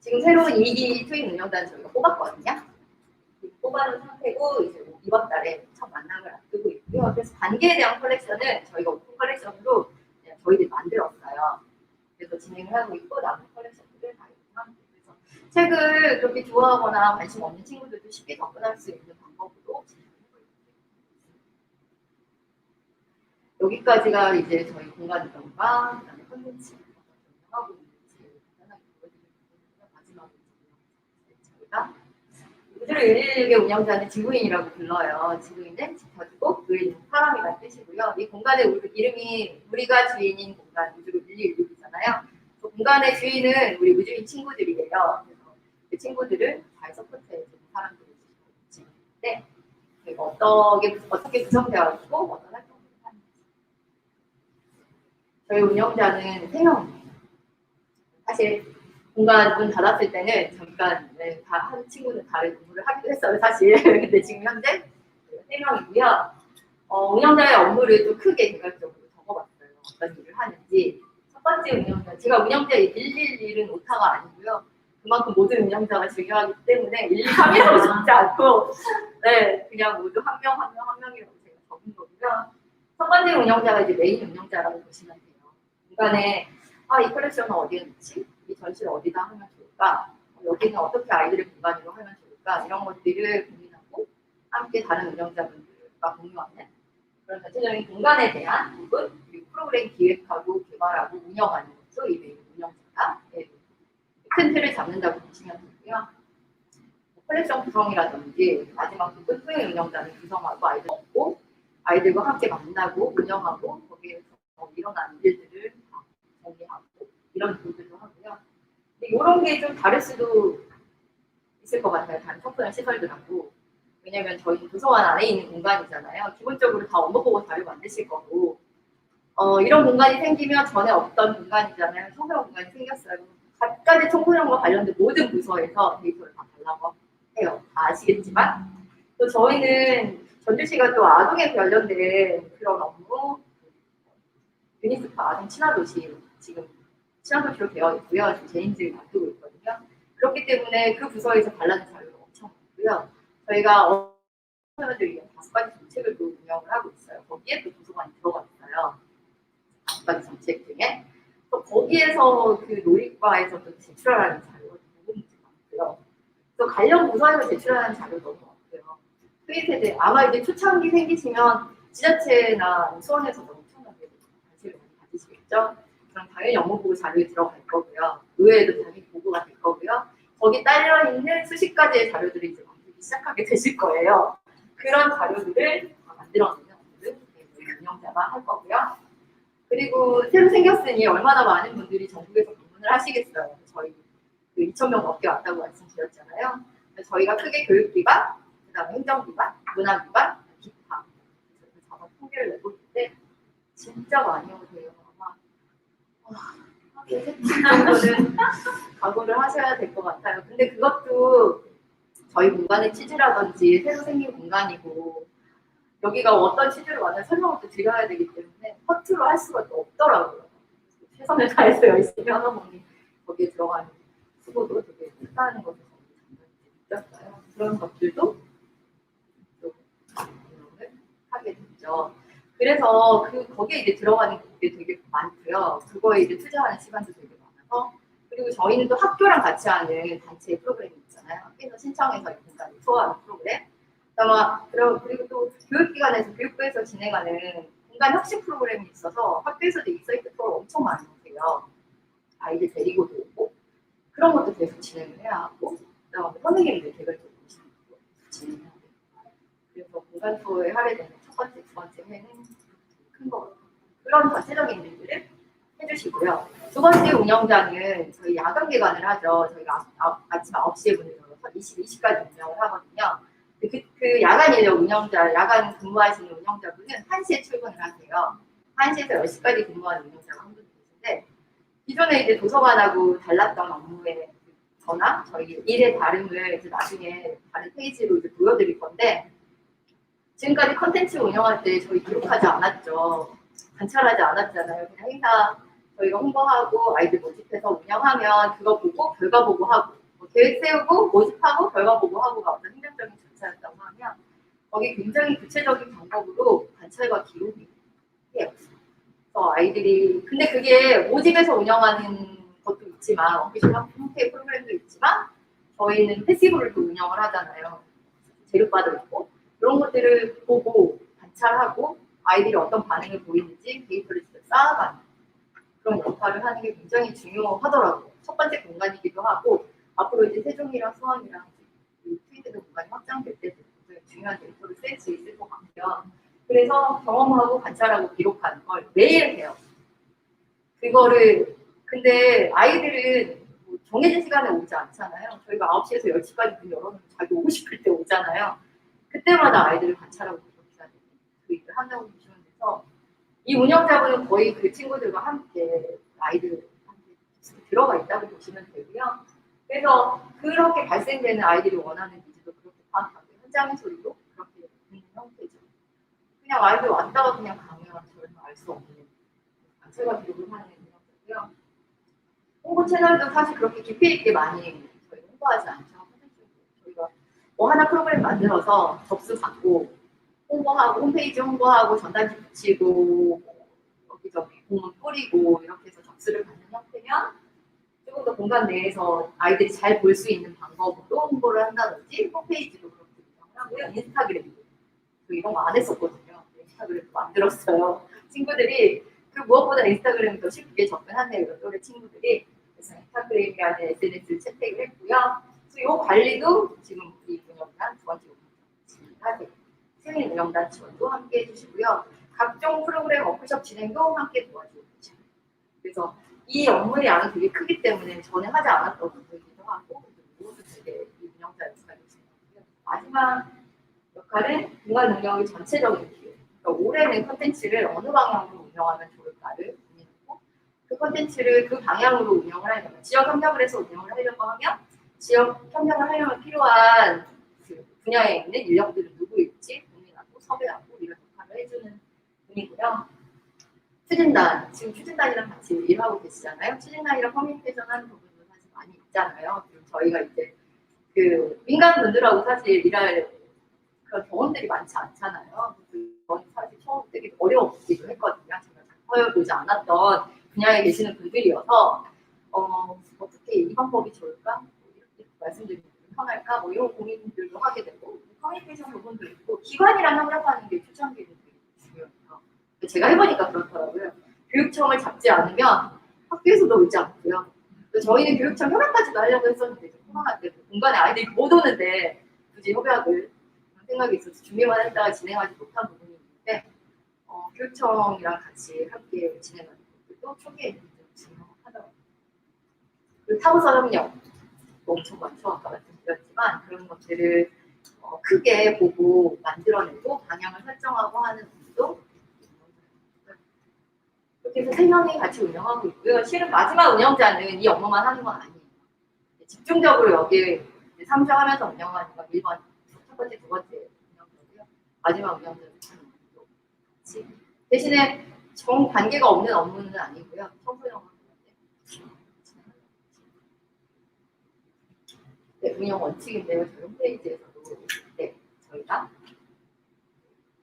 지금 새로운 2기 트윈 운영단 저희가 뽑았거든요. 뽑아놓은 상태고 이제 이번 달에 첫 만남을 앞두고 있고요. 그래서 단계에 대한 컬렉션은 저희가 오픈 컬렉션으로 저희들이 만들었어요. 그래서 진행을 하고 있고 남은 컬렉션들을 다 이용하면 돼요. 그래서 책을 그렇게 좋아하거나 관심 없는 친구들도 쉽게 접근할 수 있는 방법으로 진행하고 있습니다. 여기까지가 이제 저희 공간 이동과 그다음에 콘텐츠 하고 있는지 간단하게 보여드리겠습니다. 마지막으로 저희가 우주를 116의 운영자는 지구인이라고 불러요. 지구인은 지켜주고 의인은 사람이라는 뜻이고요. 이 공간의 이름이 우리가 주인인 공간 우주로 116이잖아요. 그 공간의 주인은 우리 우주인 친구들이에요. 그래서 그 친구들을 잘 서포트해주는 사람들이지. 저희가 어떻게 구성되어 있고 어떤 활동을 하는지. 저희 운영자는 3명이에요. 사실 공간 문 닫았을 때는 잠깐 한 친구는 다른 근무를 하기도 했어요, 사실. 근데 지금 현재 3명이고요. 운영자의 업무를 좀 크게 개괄적으로 적어봤어요. 어떤 일을 하는지. 첫 번째 운영자, 제가 운영자 111은 오타가 아니고요. 그만큼 모든 운영자가 중요하기 때문에 1, 2, 3이라고 적지 않고 네, 그냥 모두 한 명이라고 제가 적은 거고요. 첫 번째 운영자가 이제 메인 운영자라고 보시면 돼요. 중간에 이 컬렉션은 어디에 놓지? 이 전시를 어디다 하면 좋을까? 여기는 어떻게 아이들의 공간으로 하면 좋을까? 이런 것들을 고민하고 함께 다른 운영자분들과 공유하는 그런 전체적인 공간에 대한 부분, 그리고 프로그램 기획하고 개발하고 운영하는 것도 이 메인 운영자가 큰 틀을 잡는다고 보시면 되고요. 컬렉션 구성이라든지 마지막 부분 후행 운영자는 구성하고 아이들 얻고 아이들과 함께 만나고 운영하고 거기에서 일어나는 일들을 정리하고 이런 부분들도 하고요. 이런 게 좀 다를 수도 있을 것 같아요. 다른 청소년 시설들하고. 왜냐면 저희 도서관 안에 있는 공간이잖아요. 기본적으로 다 업무 보고 자료 만드실 거고 이런 공간이 생기면 전에 없던 공간이잖아요. 청소년 공간이 생겼어요. 각각의 청소년과 관련된 모든 부서에서 데이터를 다 달라고 해요. 다 아시겠지만 또 저희는 전주시가 또 아동에 관련된 그런 업무 유니스프 아동 친화도시 지금 친화도시로 되어 있고요. 지금 제인즈를 맡고 있거든요. 그렇기 때문에 그 부서에서 관련 자료가 엄청 많고요. 저희가 청소년들 위한 5가지 정책을 또 운영을 하고 있어요. 거기에 또 도서관이 들어가 있어요. 5가지 정책 중에. 또 거기에서 그 놀이과에서 또 제출하라는 자료가 너무 많고요. 또 관련 부서에서 제출하는 자료도 너무 많고요. 세대 아마 이제 초창기 생기시면 지자체나 수원에서도 엄청나게 관심을 많이 가지시겠죠. 그럼 당연히 업무 보고 자료에 들어갈 거고요. 의회에도 당연히 보고가 될 거고요. 거기 딸려 있는 수십 가지의 자료들이 이제 만들기 시작하게 되실 거예요. 그런 자료들을 만들어내는 업무를 운영자가 할 거고요. 그리고 새로 생겼으니 얼마나 많은 분들이 전국에서 방문을 하시겠어요. 저희 2,000명 넘게 왔다고 말씀드렸잖아요. 저희가 크게 교육기관, 그다음에 행정기관, 문화기관, 기타 자막 통계를 내고 있는데 진짜 많이 오세요. 아마 이 정도는 각오를 하셔야 될 것 같아요. 근데 그것도 저희 공간의 취지라든지 새로 생긴 공간이고 여기가 어떤 취지로 왔나 설명을 또 드려야 되기 때문에 허투루 할 수가 또 없더라고요. 최선을 다해서 열심히 하다 보니 거기에 들어가는 수고도 되게 크다는 것을 느꼈어요. 그런 것들도 좀 운영을 하게 됐죠. 그래서 거기에 이제 들어가는 게 되게 많고요. 그거에 이제 투자하는 시간도 되게 많아서 그리고 저희는 또 학교랑 같이 하는 단체 프로그램이 있잖아요. 학교에서 신청해서 이 공간을 투어하는 프로그램. 그리고 또 교육기관에서 교육부에서 진행하는 공간 혁신 프로그램이 있어서 학교에서도 인사이트 투어를 엄청 많이 하세요. 아이들 데리고도 오고 그런 것도 계속 진행을 해야 하고 그다음에 선생님들 개별적으로 진행해야 돼요. 그래서 공간 투어에 할애되는 첫 번째, 두 번째 회는 큰 거 같아요. 그런 전체적인 일들을 해주시고요. 두 번째 운영자는 저희 야간 개관을 하죠. 저희가 아침 9시에 문을 열어서 22시까지 운영을 하거든요. 그 야간 인력 운영자, 야간 근무하시는 운영자분은 1시에 출근을 하세요. 1시에서 10시까지 근무하는 운영자가 한 분 계신데 기존에 이제 도서관하고 달랐던 업무의 전화, 저희 일의 다름을 이제 나중에 다른 페이지로 이제 보여드릴 건데 지금까지 컨텐츠 운영할 때 저희 기록하지 않았죠. 관찰하지 않았잖아요. 그냥 행사 저희가 홍보하고 아이들 모집해서 운영하면 그거 보고 결과 보고하고 계획 세우고 모집하고 결과 보고하고가 어떤 행정적인 절차였다고 하면 거기 굉장히 구체적인 방법으로 관찰과 기록이 해요. 그래서 아이들이 근데 그게 모집해서 운영하는 것도 있지만 오피셜 형태의 프로그램도 있지만 저희는 패시브를 또 운영을 하잖아요. 재료바도 있고 이런 것들을 보고 관찰하고 아이들이 어떤 반응을 보이는지 데이터를 쌓아가는 그런 역할을 하는 게 굉장히 중요하더라고요. 첫 번째 공간이기도 하고 앞으로 이제 세종이랑 수원이랑 트위드도 공간이 확장될 때 굉장히 중요한 데이터를 쓸 수 있을 것 같아요. 그래서 경험하고 관찰하고 기록하는 걸 매일 해요. 그거를 근데 아이들은 뭐 정해진 시간에 오지 않잖아요. 저희가 9시에서 10시까지 문 열어놓으면 자기 오고 싶을 때 오잖아요. 그때마다 아이들을 관찰하고 기록해야 되는 그 일을 한다고 보시면 돼서 이 운영자분은 거의 그 친구들과 함께 아이들한테 들어가 있다고 보시면 되고요. 그래서 그렇게 발생되는 아이들이 원하는 니즈도 그렇게 파악하고 현장의 소리도 그렇게 듣는 형태죠. 그냥 아이들 왔다가 그냥 가면 전혀 알 수 없는 제가 기록을 하는 거고요. 홍보 채널도 사실 그렇게 깊이 있게 많이 저희 홍보하지 않죠. 저희가 뭐 하나 프로그램 만들어서 접수 받고 홍보하고 홈페이지 홍보하고 전단지 붙이고 여기저기 공문 뿌리고 이렇게 해서 접수를 받는 형태면 조금 더 공간 내에서 아이들이 잘 볼 수 있는 방법으로 홍보를 한다든지 홈페이지도 그렇게 운영을 하고요. 인스타그램도 이런 거 안 했었거든요. 인스타그램도 만들었어요. 친구들이 그 무엇보다 인스타그램이 더 쉽게 접근하네요. 이런 또래 친구들이. 그래서 인스타그램이라는 SNS를 채택을 했고요. 그래서 이 관리도 지금 우리 운영단 두 번째 운영단 승인 운영단 지원도 함께 해주시고요. 각종 프로그램 워크숍 진행도 함께 도와주고 있죠. 그래서 이 업무의 양이 되게 크기 때문에 전에 하지 않았던 분들이기도 하고 모두 되게 이 운영자 역할을 진행하고요. 마지막 역할은 공간 능력의 전체적인 기획. 그러니까 올해는 콘텐츠를 어느 방향으로 운영하면 좋을까를 고민하고 그 콘텐츠를 그 방향으로 운영을 하려면 지역 협력을 해서 운영을 하려고 하면 지역 협력을 하려면 필요한 그 분야에 있는 인력들은 누구일지 고민하고 섭외하고 이런 역할을 해주는 분이고요. 추진단, 지금 추진단이랑 같이 일하고 계시잖아요. 추진단이랑 커뮤니케이션 하는 부분도 사실 많이 있잖아요. 그리고 저희가 이제 그 민간 분들하고 사실 일할 그런 경험들이 많지 않잖아요. 저는 사실 처음 되게 어려웠기도 했거든요. 제가 접해보지 않았던 분야에 계시는 분들이어서 어떻게 이 방법이 좋을까? 이렇게 말씀드리면 편할까? 뭐 이런 고민들도 하게 되고 커뮤니케이션 부분도 있고 기관이랑 협력하는 게 초창기에 되게 중요해요. 제가 해보니까 그렇더라고요. 교육청을 잡지 않으면 학교에서도 오지 않고요. 저희는 교육청 협약까지도 하려고 했었는데 코로나 때 공간에 아이들이 못 오는데 굳이 협약을 생각이 있어서 준비만 했다가 진행하지 못한 부분이 있는데 교육청이랑 같이 함께 진행하는 것들도 초기에 진행하더라고요. 그리고 타부서 협력 엄청 많죠. 아까 말씀드렸지만 그런 것들을 크게 보고 만들어내고 방향을 설정하고 하는 부분도 그렇게 해서 3명이 같이 운영하고 있고요. 실은 마지막 운영자는 이 업무만 하는 건 아니에요. 집중적으로 여기에 3주하면서 운영하는 건 1번, 첫 번째, 두 번째 운영자고요. 마지막 운영자는 하는 것도 같이. 대신에 정 관계가 없는 업무는 아니고요. 청소년 네, 운영 원칙인데요. 저희 홈페이지에서도 네, 저희가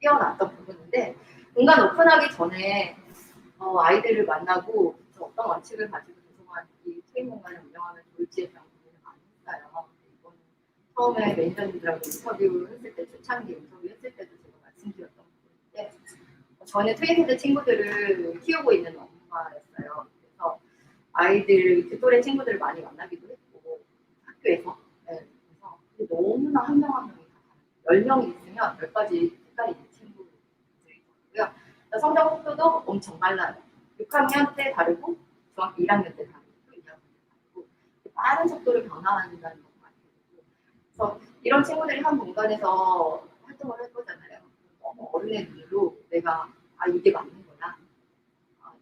띄워놨던 부분인데 공간 오픈하기 전에 아이들을 만나고 어떤 원칙을 가지고 그동안 이 트레인 공간을 운영하면 좋을지에 대한 고민을 많이 했어요. 이거는 처음에 매니저님들하고 인터뷰 했을 때, 초창기 인터뷰 했을 때도 제가 말씀드렸던 부분인데 저는 트레이드 친구들을 키우고 있는 엄마였어요. 그래서 아이들, 그 또래 친구들을 많이 만나기도 했고 학교에서 네, 그래서 너무나 한 명 한 명이 다 10명이 있으면 10가지 색깔이 있는 친구들이 있고요. 성적 속도도 엄청 빨라요. 6학년 때 다르고 중학교 1학년 때 다르고 2학년 때 다르고 빠른 속도를 변화한다는 것 같아요. 그래서 이런 친구들이 한 공간에서 활동을 할 거잖아요. 너무 어른의 눈으로 내가 이게 맞는 거야.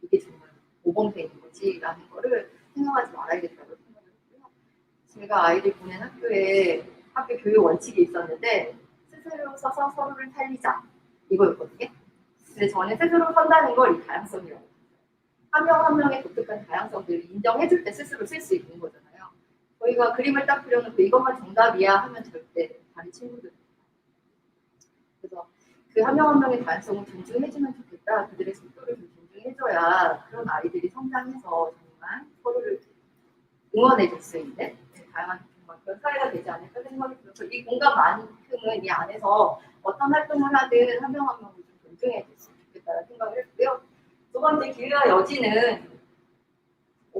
이게 정말 모범생인 거지 라는 거를 생각하지 말아야겠다고 생각을 했고요. 제가 아이들 보낸 학교에 학교 교육 원칙이 있었는데 스스로 서서 서로를 살리자 이거였거든요. 근데 저는 스스로 선다는 걸 이 다양성이라고 한 명 한 명의 독특한 다양성들을 인정해줄 때 스스로 쓸 수 있는 거잖아요. 저희가 그림을 딱 그려놓고 이것만 정답이야 하면 절대 다른 친구들 그래서 그 한 명 한 명의 다양성을 존중해주면 좋겠다. 그들의 속도를 좀 존중해줘야 그런 아이들이 성장해서 정말 서로를 응원해줄 수 있는 다양한 그런 사회가 되지 않을까 생각이 들어서 이 공간만큼은 이 안에서 어떤 활동을 하든 한 명 한 명을 좀 존중해줬으면 좋겠다는 생각을 했고요. 두 번째 기회와 여지는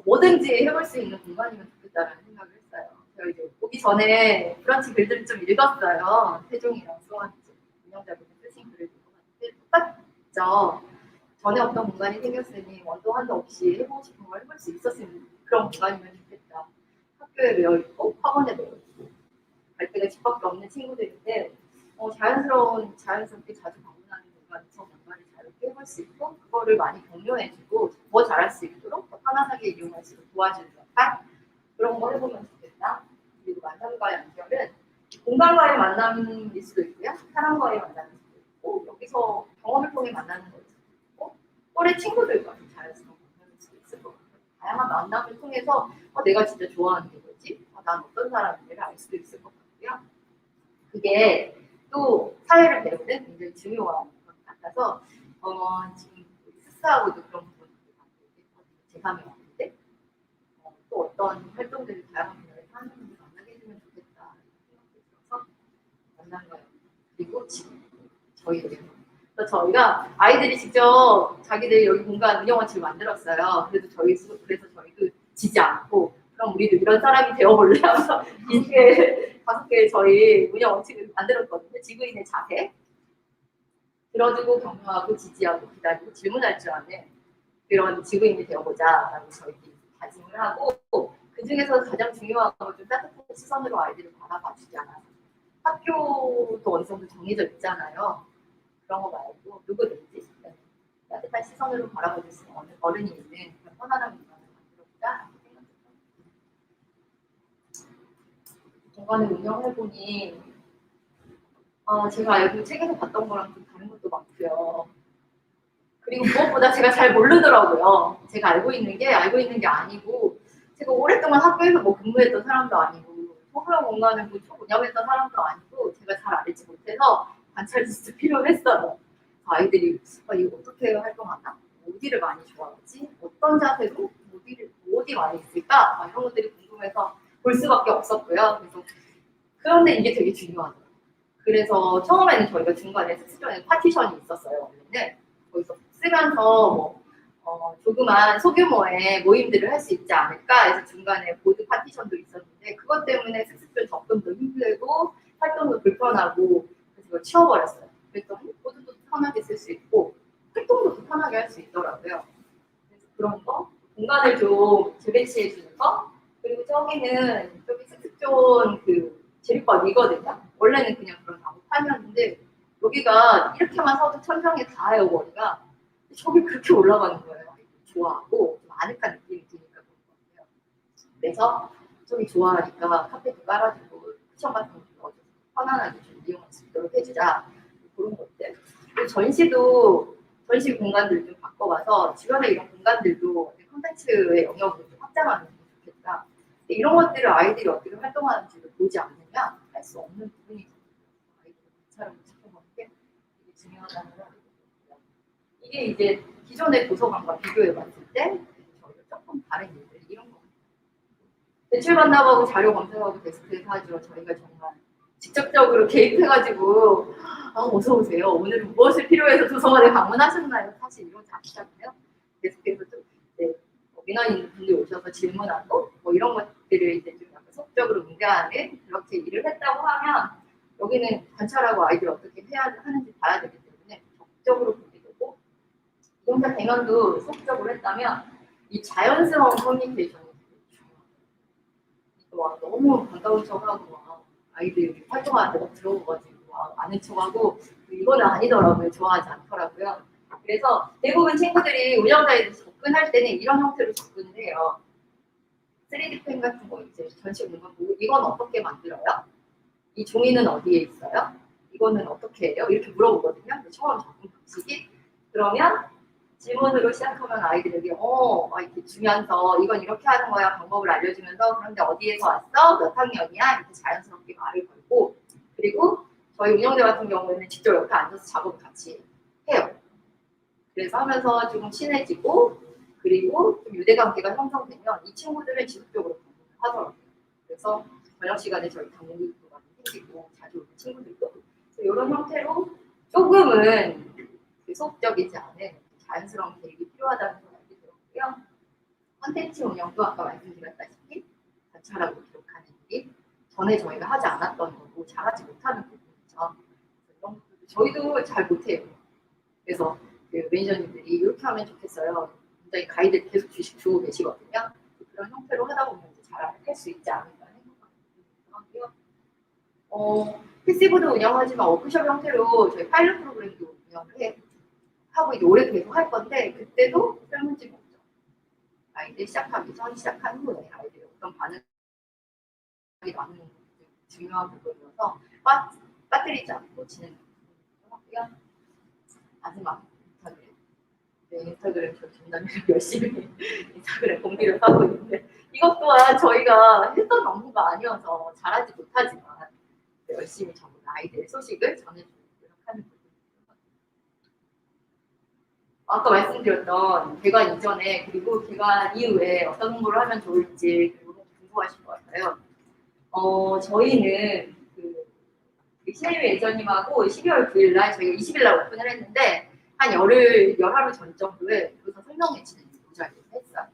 뭐든지 해볼 수 있는 공간이면 좋겠다는 생각을 했어요. 제가 이제 오기 전에 브런치 글들을 좀 읽었어요. 태종이랑 수원 운영자분들 쓰신 글을 읽어봤는데 똑같죠. 전에 어떤 공간이 생겼으니 원도 한도 없이 해보고 싶은 걸 해볼 수 있었으면 그런 공간이면 좋겠다. 학교에 매여있고 학원에 매여있고 갈 데가 집밖에 없는 친구들인데 자연스럽게 자주 방문하는 공간에서 뭔가를 자유롭게 해볼 수 있고 그거를 많이 격려해주고 더 잘할 수 있도록 더 편안하게 이용할 수 있도록 도와주는 역할 그런 거 해보면 좋겠다. 그리고 만남과의 연결은 공간과의 만남일 수도 있고요. 사람과의 만남일 수도 있고 여기서 경험을 통해 만나는 거지. 또래 친구들과 좀 자연스러운 만남일 수 있을 것 같아요. 다양한 만남을 통해서 내가 진짜 좋아하는 게 뭐지? 난 어떤 사람인지를 알 수도 있을 것 같고요. 그게 또 사회를 배우는 굉장히 중요한 것 같아서 지금 스스하고도 그런 부분을 제3의 왔는데 또 어떤 활동들을 다양한 분야에서 하는 분들 만나게 해주면 좋겠다 생각이 들어서 만난 거예요. 그리고 지금 저희들이 그래서 저희가 아이들이 직접 자기들 여기 공간 운영원칙을 만들었어요. 그래서 저희도 지지 않고 그럼 우리도 이런 사람이 되어볼래 하면서 20개, 5개 저희 운영원칙을 만들었거든요. 지구인의 자세 들어주고 격려하고 지지하고 기다리고 질문할 줄 아는 그런 지구인이 되어보자라고 저희들이 다짐을 하고 그 중에서 가장 중요한 건 좀 따뜻한 시선으로 아이들을 바라봐주지 않아서 학교도 어느 정도 정해져 있잖아요. 그런 거 말고 누구든지 따뜻한 시선으로 바라봐줄 수 있는 어른이 있는 그런 편안한 공간을 만들어보자 생각했습니다. 공간을 운영해보니 제가 알고 책에서 봤던 거랑 좀 다른 것도 많고요. 그리고 무엇보다 제가 잘 모르더라고요. 제가 알고 있는 게 아니고 제가 오랫동안 학교에서 뭐 근무했던 사람도 아니고 소규모 공간을 뭐 운영했던 사람도 아니고 제가 잘 알지 못해서 관찰리스트 필요했어요. 아이들이 이거 어떻게 활동하나? 어디를 많이 좋아하지? 어떤 자세로 어디 많이 있을까? 이런 것들이 궁금해서 볼 수밖에 없었고요. 그런데 이게 되게 중요하더라고요. 그래서 처음에는 저희가 중간에 스스로의 파티션이 있었어요. 원래는 거기서 쓰면서 조그만 소규모의 모임들을 할 수 있지 않을까 해서 중간에 보드 파티션도 있었는데 그것 때문에 스스로 접근도 힘들고 활동도 불편하고 그래서 이걸 치워버렸어요. 그랬더니 보드도 편하게 쓸 수 있고 활동도 더 편하게 할 수 있더라고요. 그래서 그런 거 공간을 좀 재배치해 주는 거 그리고 저기 스스존 그 제립박이거든요. 원래는 그냥 그런 나무판이었는데 여기가 이렇게만 서도 천장에 닿아요 머리가. 저기 그렇게 올라가는 거예요. 좋아하고 좀 아늑한 느낌이 드니까 그런 것 같아요. 그래서 저기 좋아하니까 카페도 깔아주고 쿠션 같은 것도 넣어줘서 편안하게 좀 이용할 수 있도록 해주자 그런 것들. 그리고 전시 공간들 좀 바꿔봐서 주변에 이런 공간들도 콘텐츠의 영역을 좀 확장하면 좋겠다. 이런 것들을 아이들이 어떻게 활동하는지를 보지 않으면 할 수 없는 부분이거든요. 아이들을 관찰하고 지켜보는 게 되게 중요하다는 걸 알고 있고요. 이게 이제 기존의 도서관과 비교해 봤을 때 저희가 조금 다른 일들이 이런 거. 대출 만나보고 자료 검색하고 데스크에서 하죠. 저희가 정말 직접적으로 개입해가지고 어서 오세요. 오늘 무엇을 필요해서 도서관에 방문하셨나요? 사실 이러지 않잖아요. 데스크에서 좀 민원인 분들이 오셔서 질문하고 뭐 이런 것들을 이제 좀 약간 속적으로 응대하는 그렇게 일을 했다고 하면 여기는 관찰하고 아이들 어떻게 해야 하는지 봐야 되기 때문에 적극적으로 보게 되고 이동자 대면도 속적으로 했다면 이 자연스러운 커뮤니케이션이 중요해요. 너무 반가운 척하고 아이들이 활동하는데 막 들어오가지고 아는 척하고 이거는 아니더라고요. 좋아하지 않더라고요. 그래서 대부분 친구들이 운영자에 대해서 접근할 때는 이런 형태로 접근을 해요. 3D 펜 같은 거 이제 전시 공간 보고 이건 어떻게 만들어요? 이 종이는 어디에 있어요? 이거는 어떻게 해요? 이렇게 물어보거든요. 처음 접근 방식이. 그러면 질문으로 시작하면 아이들에게 이렇게 주면서 이건 이렇게 하는 거야 방법을 알려주면서 그런데 어디에서 왔어? 몇 학년이야? 이렇게 자연스럽게 말을 걸고 그리고 저희 운영자 같은 경우에는 직접 옆에 앉아서 작업을 같이 해요. 그래서 하면서 좀 친해지고 그리고 좀 유대관계가 형성되면 이 친구들은 지속적으로 방문을 하더라고요. 그래서 저녁 시간에 저희 당국도 많이 생기고 자주 오는 친구들도 이런 형태로 조금은 소극적이지 않은 자연스러운 계획이 필요하다는 걸 알게 되었고요. 콘텐츠 운영도 아까 말씀드렸다시피 관찰하고 기록하는 일이 전에 저희가 하지 않았던 거고 잘하지 못하는 부분이죠. 이런 것들도 저희도 잘 못해요. 그래서 그 매니저님들이 이렇게 하면 좋겠어요. 굉장히 가이드 계속 주시고 계시거든요. 그런 형태로 하다 보면 잘 할 수 있지 않을까 생각하고요. 패시브도 운영하지만 워크숍 형태로 저희 파일럿 프로그램도 운영을 하고 이제 올해 계속 할 건데 그때도 설문지 없죠. 아이들 시작하기 전 시작한 후에 아이들 어떤 반응이 나오는 게 중요한 부분이어서 빠뜨리지 않고 진행하고요. 마지막 인스타그램. 네, 인스타그램 저 전담 열심히 인스타그램 공비를 하고 있는데 이것 또한 저희가 했던 업무가 아니어서 잘하지 못하지만 열심히 전부 아이들의 소식을 전해주려고 노력하는 부분입니다. 아까 말씀드렸던 개관 이전에 그리고 개관 이후에 어떤 홍보를 하면 좋을지 궁금하실 것 같아요. 저희는 신혜미 매니저님하고 12월 9일 날 저희가 20일 날 오픈을 했는데 한 열하루 전 정도에 여기서 설명 매치를 모자이크 했어요.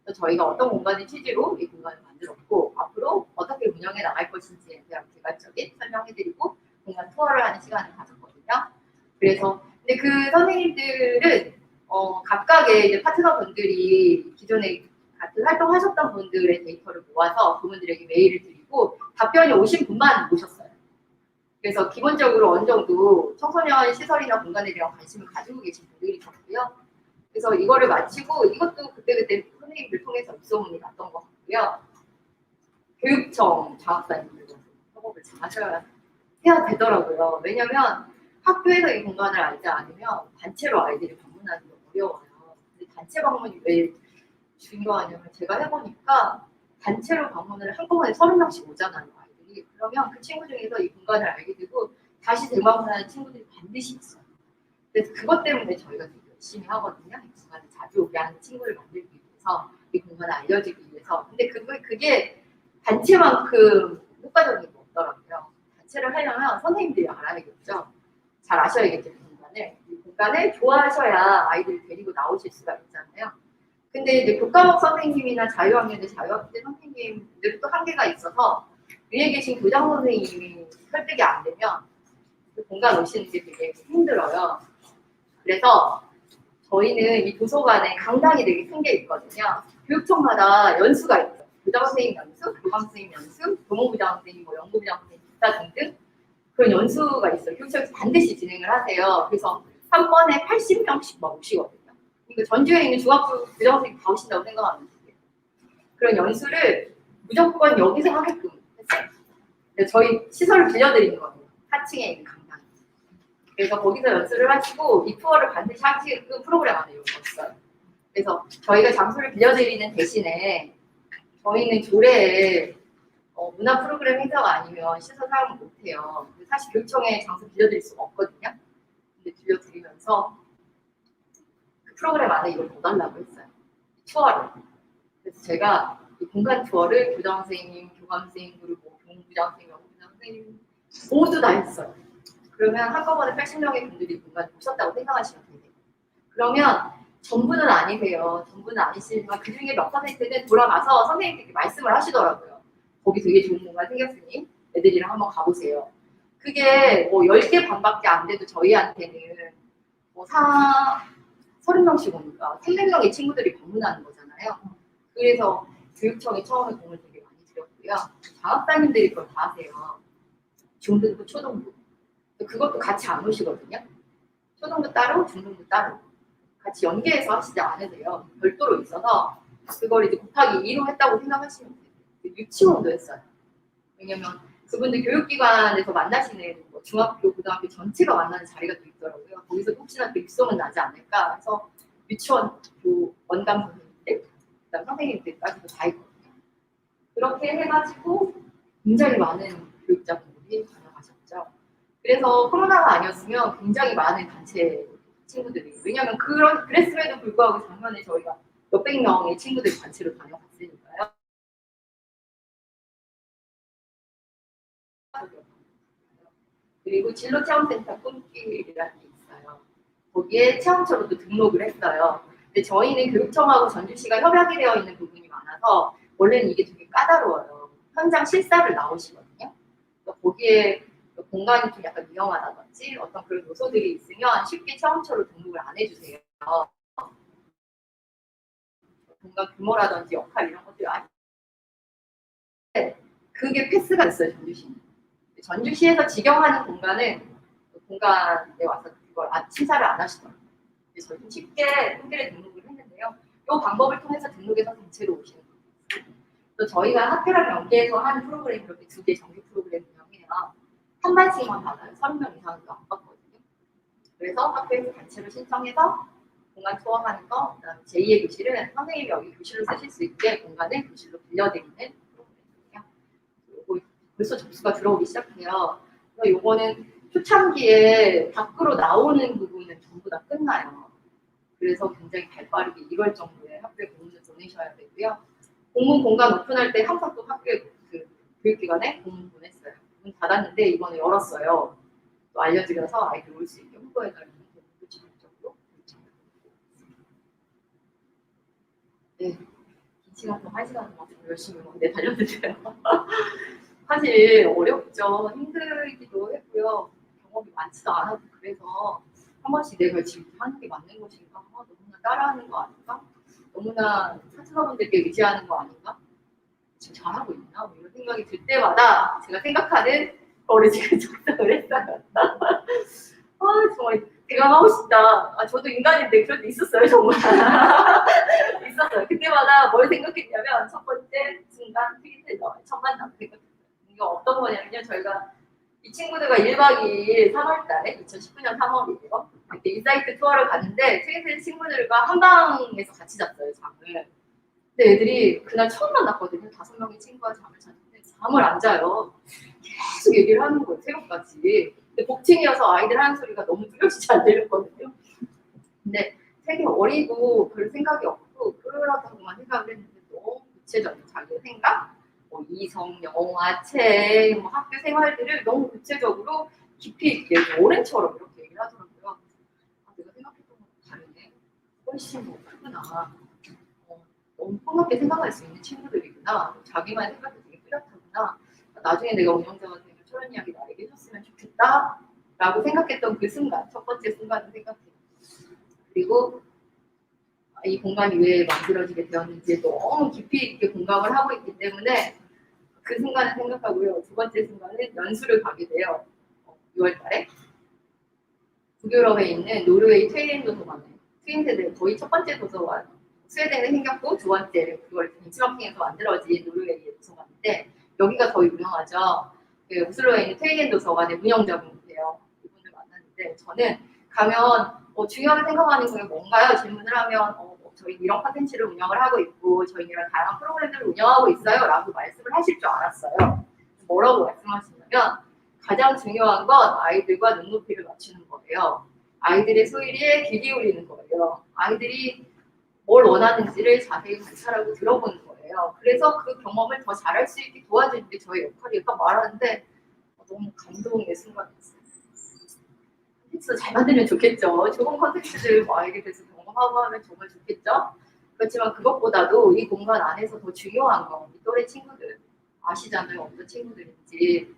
그래서 저희가 어떤 공간의 취지로 이 공간을 만들었고 앞으로 어떻게 운영해 나갈 것인지에 대한 개괄적인 설명해드리고 공간 투어를 하는 시간을 가졌거든요. 그래서 근데 그 선생님들은 각각의 이제 파트너분들이 기존에 같은 활동하셨던 분들의 데이터를 모아서 그분들에게 메일을 드리고 답변이 오신 분만 모셨어요. 그래서 기본적으로 어느 정도 청소년 시설이나 공간에 대한 관심을 가지고 계신 분들이 있었고요. 그래서 이거를 마치고 이것도 그때그때 선생님들 통해서 입소문이 났던 것 같고요. 교육청 장학사님들과 협업을 잘 해야 되더라고요. 왜냐면 학교에서 이 공간을 알지 않으면 단체로 아이들이 방문하는 게 어려워요. 근데 단체 방문이 왜 중요하냐면 제가 해보니까 단체로 방문을 한꺼번에 30명씩 오잖아요. 아이들이. 그러면 그 친구 중에서 이 공간을 알게 되고 다시 재방문하는 친구들이 반드시 있어요. 그래서 그것 때문에 저희가 되게 열심히 하거든요. 이 공간을 자주 오게 하는 친구를 만들기 위해서, 이 공간을 알려주기 위해서. 근데 그게 단체만큼 효과적인 게 없더라고요. 단체를 하려면 선생님들이 알아야겠죠. 잘 아셔야겠죠, 이 공간을. 이 공간을 좋아하셔야 아이들을 데리고 나오실 수가 있잖아요. 근데 이제 교과목 선생님이나 자유학년대, 자유학대 선생님들은 또 한계가 있어서 위에 계신 교장 선생님이 설득이 안 되면 그 공간 오시는 게 되게 힘들어요. 그래서 저희는 이 도서관에 강당이 되게 큰 게 있거든요. 교육청마다 연수가 있어요. 교장 선생님 연수, 교감 선생님 연수, 교무부장 선생님, 연구부장 선생님, 기타 등등 그런 연수가 있어요. 교육청에서 반드시 진행을 하세요. 그래서 한 번에 80명씩 막 오시거든요. 그러니까 전주에 있는 중학교 교장 선생님 다 오신다고 생각하면 돼요. 그런 연수를 무조건 여기서 하게끔 했어요. 저희 시설을 빌려드린 거예요. 4층에 있는 강당. 그래서 거기서 연수를 하시고 이 투어를 반드시 하시게끔 프로그램 안에 넣었어요. 그래서 저희가 장소를 빌려드리는 대신에 저희는 조례에 문화 프로그램 행사가 아니면 시설 사용을 못해요. 사실 교육청에 장소 빌려드릴 수가 없거든요. 근데 빌려드리면서 그 프로그램 안에 이걸 넣어달라고 했어요. 투어를. 그래서 제가 이 공간 투어를 교장 선생님, 교감 선생님, 그리고 교무부장 선생님, 연구부장 선생님 모두 다 했어요. 그러면 한꺼번에 80명의 분들이 공간에 오셨다고 생각하시면 돼요. 그러면 전부는 아니세요. 전부는 아니시지만 그 중에 몇 퍼센트는 돌아가서 선생님들께 말씀을 하시더라고요. 거기 되게 좋은 공간 생겼으니 애들이랑 한번 가보세요. 그게 뭐 10개 반밖에 안 돼도 저희한테는 뭐 30명씩 오니까 300명의 친구들이 방문하는 거잖아요. 그래서 교육청이 처음에 공을 되게 많이 들였고요. 장학사님들이 그걸 다 하세요. 중등부, 초등부. 그것도 같이 안 오시거든요. 초등부 따로, 중등부 따로. 같이 연계해서 하시지 않으세요. 별도로 있어서 그걸 이제 곱하기 2로 했다고 생각하시면 돼요. 유치원도 했어요. 왜냐면 그분들 교육기관에서 만나시는 뭐 중학교, 고등학교 전체가 만나는 자리가 또 있더라고요. 거기서 혹시나 또 입소문 나지 않을까 해서 유치원 원감 선생님들, 그다음 선생님들까지도 다 있거든요. 그렇게 해가지고 굉장히 많은 교육자분들이 다녀가셨죠. 그래서 코로나가 아니었으면 굉장히 많은 단체 친구들이, 왜냐하면 그랬음에도 불구하고 작년에 저희가 몇백 명의 친구들이 단체로 다녀갔으니까요. 그리고 진로체험센터 꿈길이라는 게 있어요. 거기에 체험처로도 등록을 했어요. 근데 저희는 교육청하고 전주시가 협약이 되어 있는 부분이 많아서 원래는 이게 되게 까다로워요. 현장 실사를 나오시거든요. 거기에 공간이 좀 약간 위험하다든지 어떤 그런 요소들이 있으면 쉽게 체험처로 등록을 안 해주세요. 공간 규모라든지 역할 이런 것들이 그게 패스가 됐어요, 전주시는. 전주시에서 직영하는 공간에 와서 그걸 심사를 안 하시더라고요. 그래서 저희 좀 쉽게 통계를 등록을 했는데요. 이 방법을 통해서 등록해서 단체로 오시는 거예요. 또 저희가 학교랑 연계해서 하는 프로그램이 이렇게 2개 정규 프로그램 운영해요. 한 반씩만 받아요. 30명 이상은 안 받거든요. 그래서 학교에서 단체로 신청해서 공간 투어하는 거, 그다음에 제2의 교실은 선생님이 여기 교실로 쓰실 수 있게 공간을 교실로 빌려드리는 프로그램이에요. 요거 벌써 접수가 들어오기 시작해요. 그래서 요거는 초창기에 밖으로 나오는 부분은 전부 다 끝나요. 그래서 굉장히 발빠르게 1월 정도에 학교에 공문을 보내셔야 되고요. 공문 공간 오픈할 때 항상 또 학교에 그 교육기관에 공문 보냈어요. 문 닫았는데 이번에 열었어요. 또 알려드려서 아이들 올 수 있게 홍보해달라는 공문도 적극적으로 네, 긴 시간 동안 1시간 동안 열심히 달렸는데요. 사실 어렵죠. 힘들기도 했고요. 경험이 많지도 않아도 그래서 한 번씩 내가 지금 하는 게 맞는 것인가? 너무나 따라하는 거 아닌가? 너무나 사수분들께 의지하는 거 아닌가? 지금 잘하고 있나? 뭐 이런 생각이 들 때마다 제가 생각하는 거를 지금 작성을 했어요. 정말 제가 하고 싶다. 저도 인간인데 그럴 때 있었어요, 정말. 있었어요. 그때마다 뭘 생각했냐면 첫 번째 순간 트윗에서 첫 만남 생각했어요. 이거 어떤 거냐면요. 저희가 이 친구들과 1박 2일 3월달에 2019년 3월이에요. 그때 인사이트 투어를 갔는데 트윈스 친구들과 한 방에서 같이 잤어요, 잠을. 근데 애들이 그날 처음 만났거든요. 5명의 친구와 잠을 잤는데 잠을 안 자요. 계속 얘기를 하는 거예요, 새벽까지. 근데 복층이어서 아이들 하는 소리가 너무 뚜렷이 잘 들렸거든요. 근데 되게 어리고 별 생각이 없고 그러라고만 생각을 했는데 너무 구체적인 자기 생각, 뭐 이성, 영화, 책, 뭐 학교 생활들을 너무 구체적으로 깊이 있게 오랜처럼 이렇게 얘기를 하더라고요. 내가 생각했던 것도 다르네. 훨씬 뭐 크구나. 너무 폭넓게 생각할 수 있는 친구들이구나. 자기만의 생각도 되게 뚜렷하구나. 나중에 내가 운영자가 되면 저런 이야기 나에게 해줬으면 좋겠다 라고 생각했던 그 순간, 첫 번째 순간을 생각해요. 그리고 이 공간이 왜 만들어지게 되었는지 너무 깊이 있게 공감을 하고 있기 때문에 그 순간을 생각하고요. 두 번째 순간은 연수를 가게 돼요. 6월 달에 북유럽에 있는 노르웨이 트웨인 도서관에 트윈세대 거의 첫 번째 도서관 스웨덴에 생겼고 두 번째 그걸 벤치마킹에서 만들어진 노르웨이의 도서관인데 여기가 더 유명하죠. 그 오슬로에 있는 트웨인 도서관의 운영자분이세요. 이분을 만났는데 저는 가면 중요하게 생각하는 게 뭔가요? 질문을 하면 저희 이런 컨텐츠를 운영을 하고 있고 저희 이런 다양한 프로그램들을 운영하고 있어요 라고 말씀을 하실 줄 알았어요. 뭐라고 말씀하시냐면 가장 중요한 건 아이들과 눈높이를 맞추는 거예요. 아이들의 소리에 귀 기울이는 거예요. 아이들이 뭘 원하는지를 자세히 관찰하고 들어보는 거예요. 그래서 그 경험을 더 잘할 수 있게 도와주는 게 저의 역할이에요. 딱 말하는데 너무 감동의 순간이었어요. 컨텐츠도 잘 만들면 좋겠죠. 좋은 컨텐츠들 아이에 대해서 경험하고 하면 정말 좋겠죠. 그렇지만 그것보다도 이 공간 안에서 더 중요한 건 이 또래 친구들 아시잖아요. 어떤 친구들인지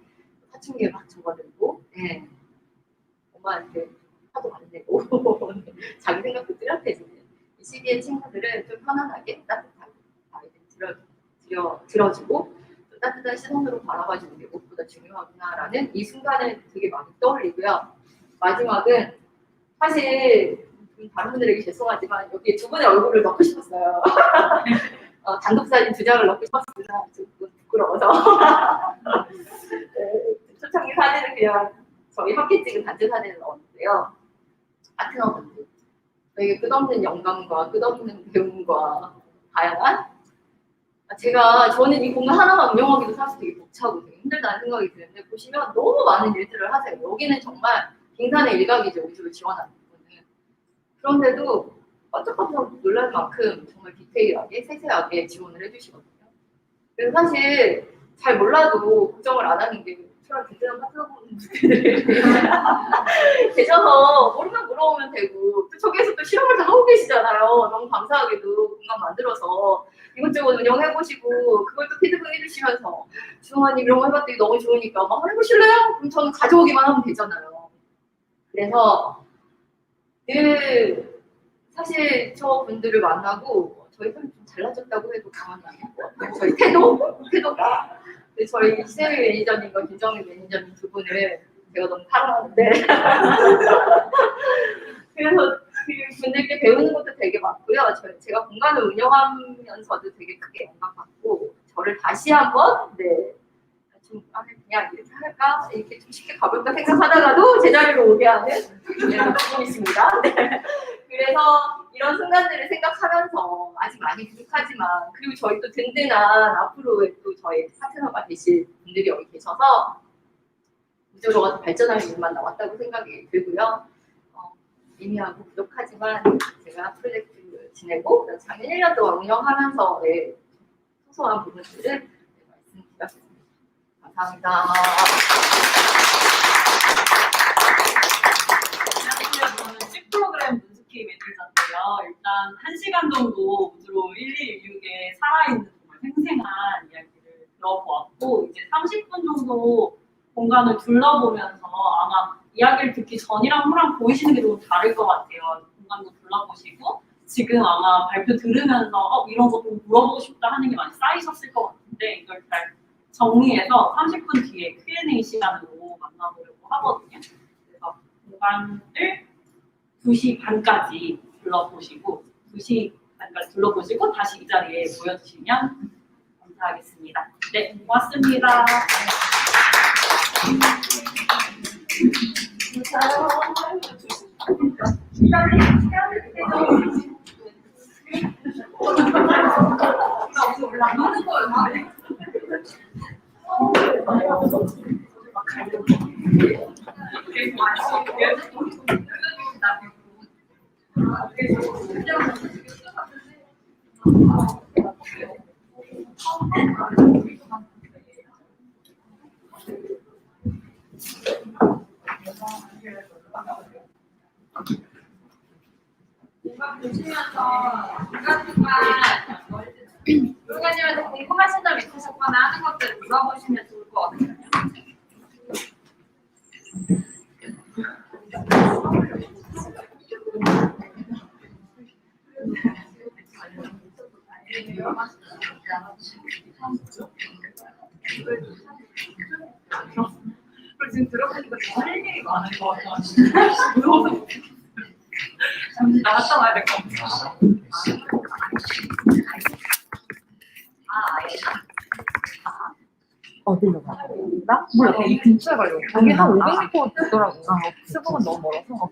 사춘기에 막 적어들고 엄마한테 화도 안 내고 자기 생각도 뚜렷해지는 이 시기의 친구들은 좀 편안하게 따뜻하게 아이들 들어주고 또 따뜻한 시선으로 바라봐주는 게 무엇보다 중요하구나라는 이 순간을 되게 많이 떠올리고요. 마지막은 사실 다른 분들에게 죄송하지만 여기 두 분의 얼굴을 넣고 싶었어요. 단독 사진 2장을 넣고 싶었습니다. 좀 부끄러워서. 초창기 사진은 그냥 저희 함께 찍은 단체 사진을 넣었는데요. 파트너분들. 저희 끝없는 영감과 끝없는 배움과 다양한 저는 이 공간 하나만 운영하기도 사실 되게 벅차고 되게 힘들다는 생각이 드는데 보시면 너무 많은 일들을 하세요. 여기는 정말 빙산의 일각이죠. 우주를 지원하는 부분은. 그런데도 깜짝깜짝 놀랄 만큼 정말 디테일하게 세세하게 지원을 해주시거든요. 그래서 사실 잘 몰라도 걱정을 안 하는 게 저랑 든든한 파트너분들이 계셔서 모르면 물어보면 되고 또 저기에서 또 실험을 다 하고 계시잖아요. 너무 감사하게도 공간 만들어서 이것저것 운영해보시고 그걸 또 피드백 해주시면서 주원님 이런 거 해봤더니 너무 좋으니까 막 해보실래요? 그럼 저는 가져오기만 하면 되잖아요. 그래서 늘 사실 저 분들을 만나고 저희 사람 좀 달라졌다고 해도 가만히 안 있고 저희 태도가 저희 시세미 매니저님과 김정희 매니저님 두 분을 제가 너무 사랑하는데 그래서 그 분들께 배우는 것도 되게 많고요. 제가 공간을 운영하면서도 되게 크게 영감받고 저를 다시 한번 좀 그냥 이렇게 할까? 이렇게 좀 쉽게 가볼까 생각하다가도 제자리로 오게 하는 부분이 있습니다. 네. 그래서 이런 순간들을 생각하면서 아직 많이 부족하지만 그리고 저희 또 든든한 앞으로 또 저희 파트너가 되실 분들이 여기 계셔서 우주로가 발전할 일만 남았다고 생각이 들고요. 미미하고 부족하지만 제가 프로젝트 지내고 작년 1년 동안 운영하면서 소소한 부분들을 말씀드렸습니다. 감사합니다. 안녕하세요. 저는 C 프로그램 문스키 매니저인데요. 일단 1시간 정도 우주로 1116에 살아있는 정말 생생한 이야기를 들어보았고 이제 30분 정도 공간을 둘러보면서 아마 이야기를 듣기 전이랑 후랑 보이시는 게 좀 다를 것 같아요. 공간도 둘러보시고 지금 아마 발표 들으면서 이런 거 좀 물어보고 싶다 하는 게 많이 쌓이셨을 것 같은데 이걸 잘 정리해서 30분 뒤에 Q&A 시간으로 만나보려고 하거든요. 그래서 공간을 2시 반까지 둘러보시고 2시 반까지 둘러보시고 다시 이 자리에 모여주시면 감사하겠습니다. 네, 고맙습니다. 중간중간에 궁금하신 점 있으셨거나 하는 것들 물어보시면 좋을 것 같아요. 지금 들어보니까 할 일이 많은 것 같아요. 무서워서 잠시 나갔다 와야 될 것 같아요. 어디로 가? 나? 몰라. 이 근처에 가려고. 여기 한 500m 되더라고. 수북은 너무 멀어서.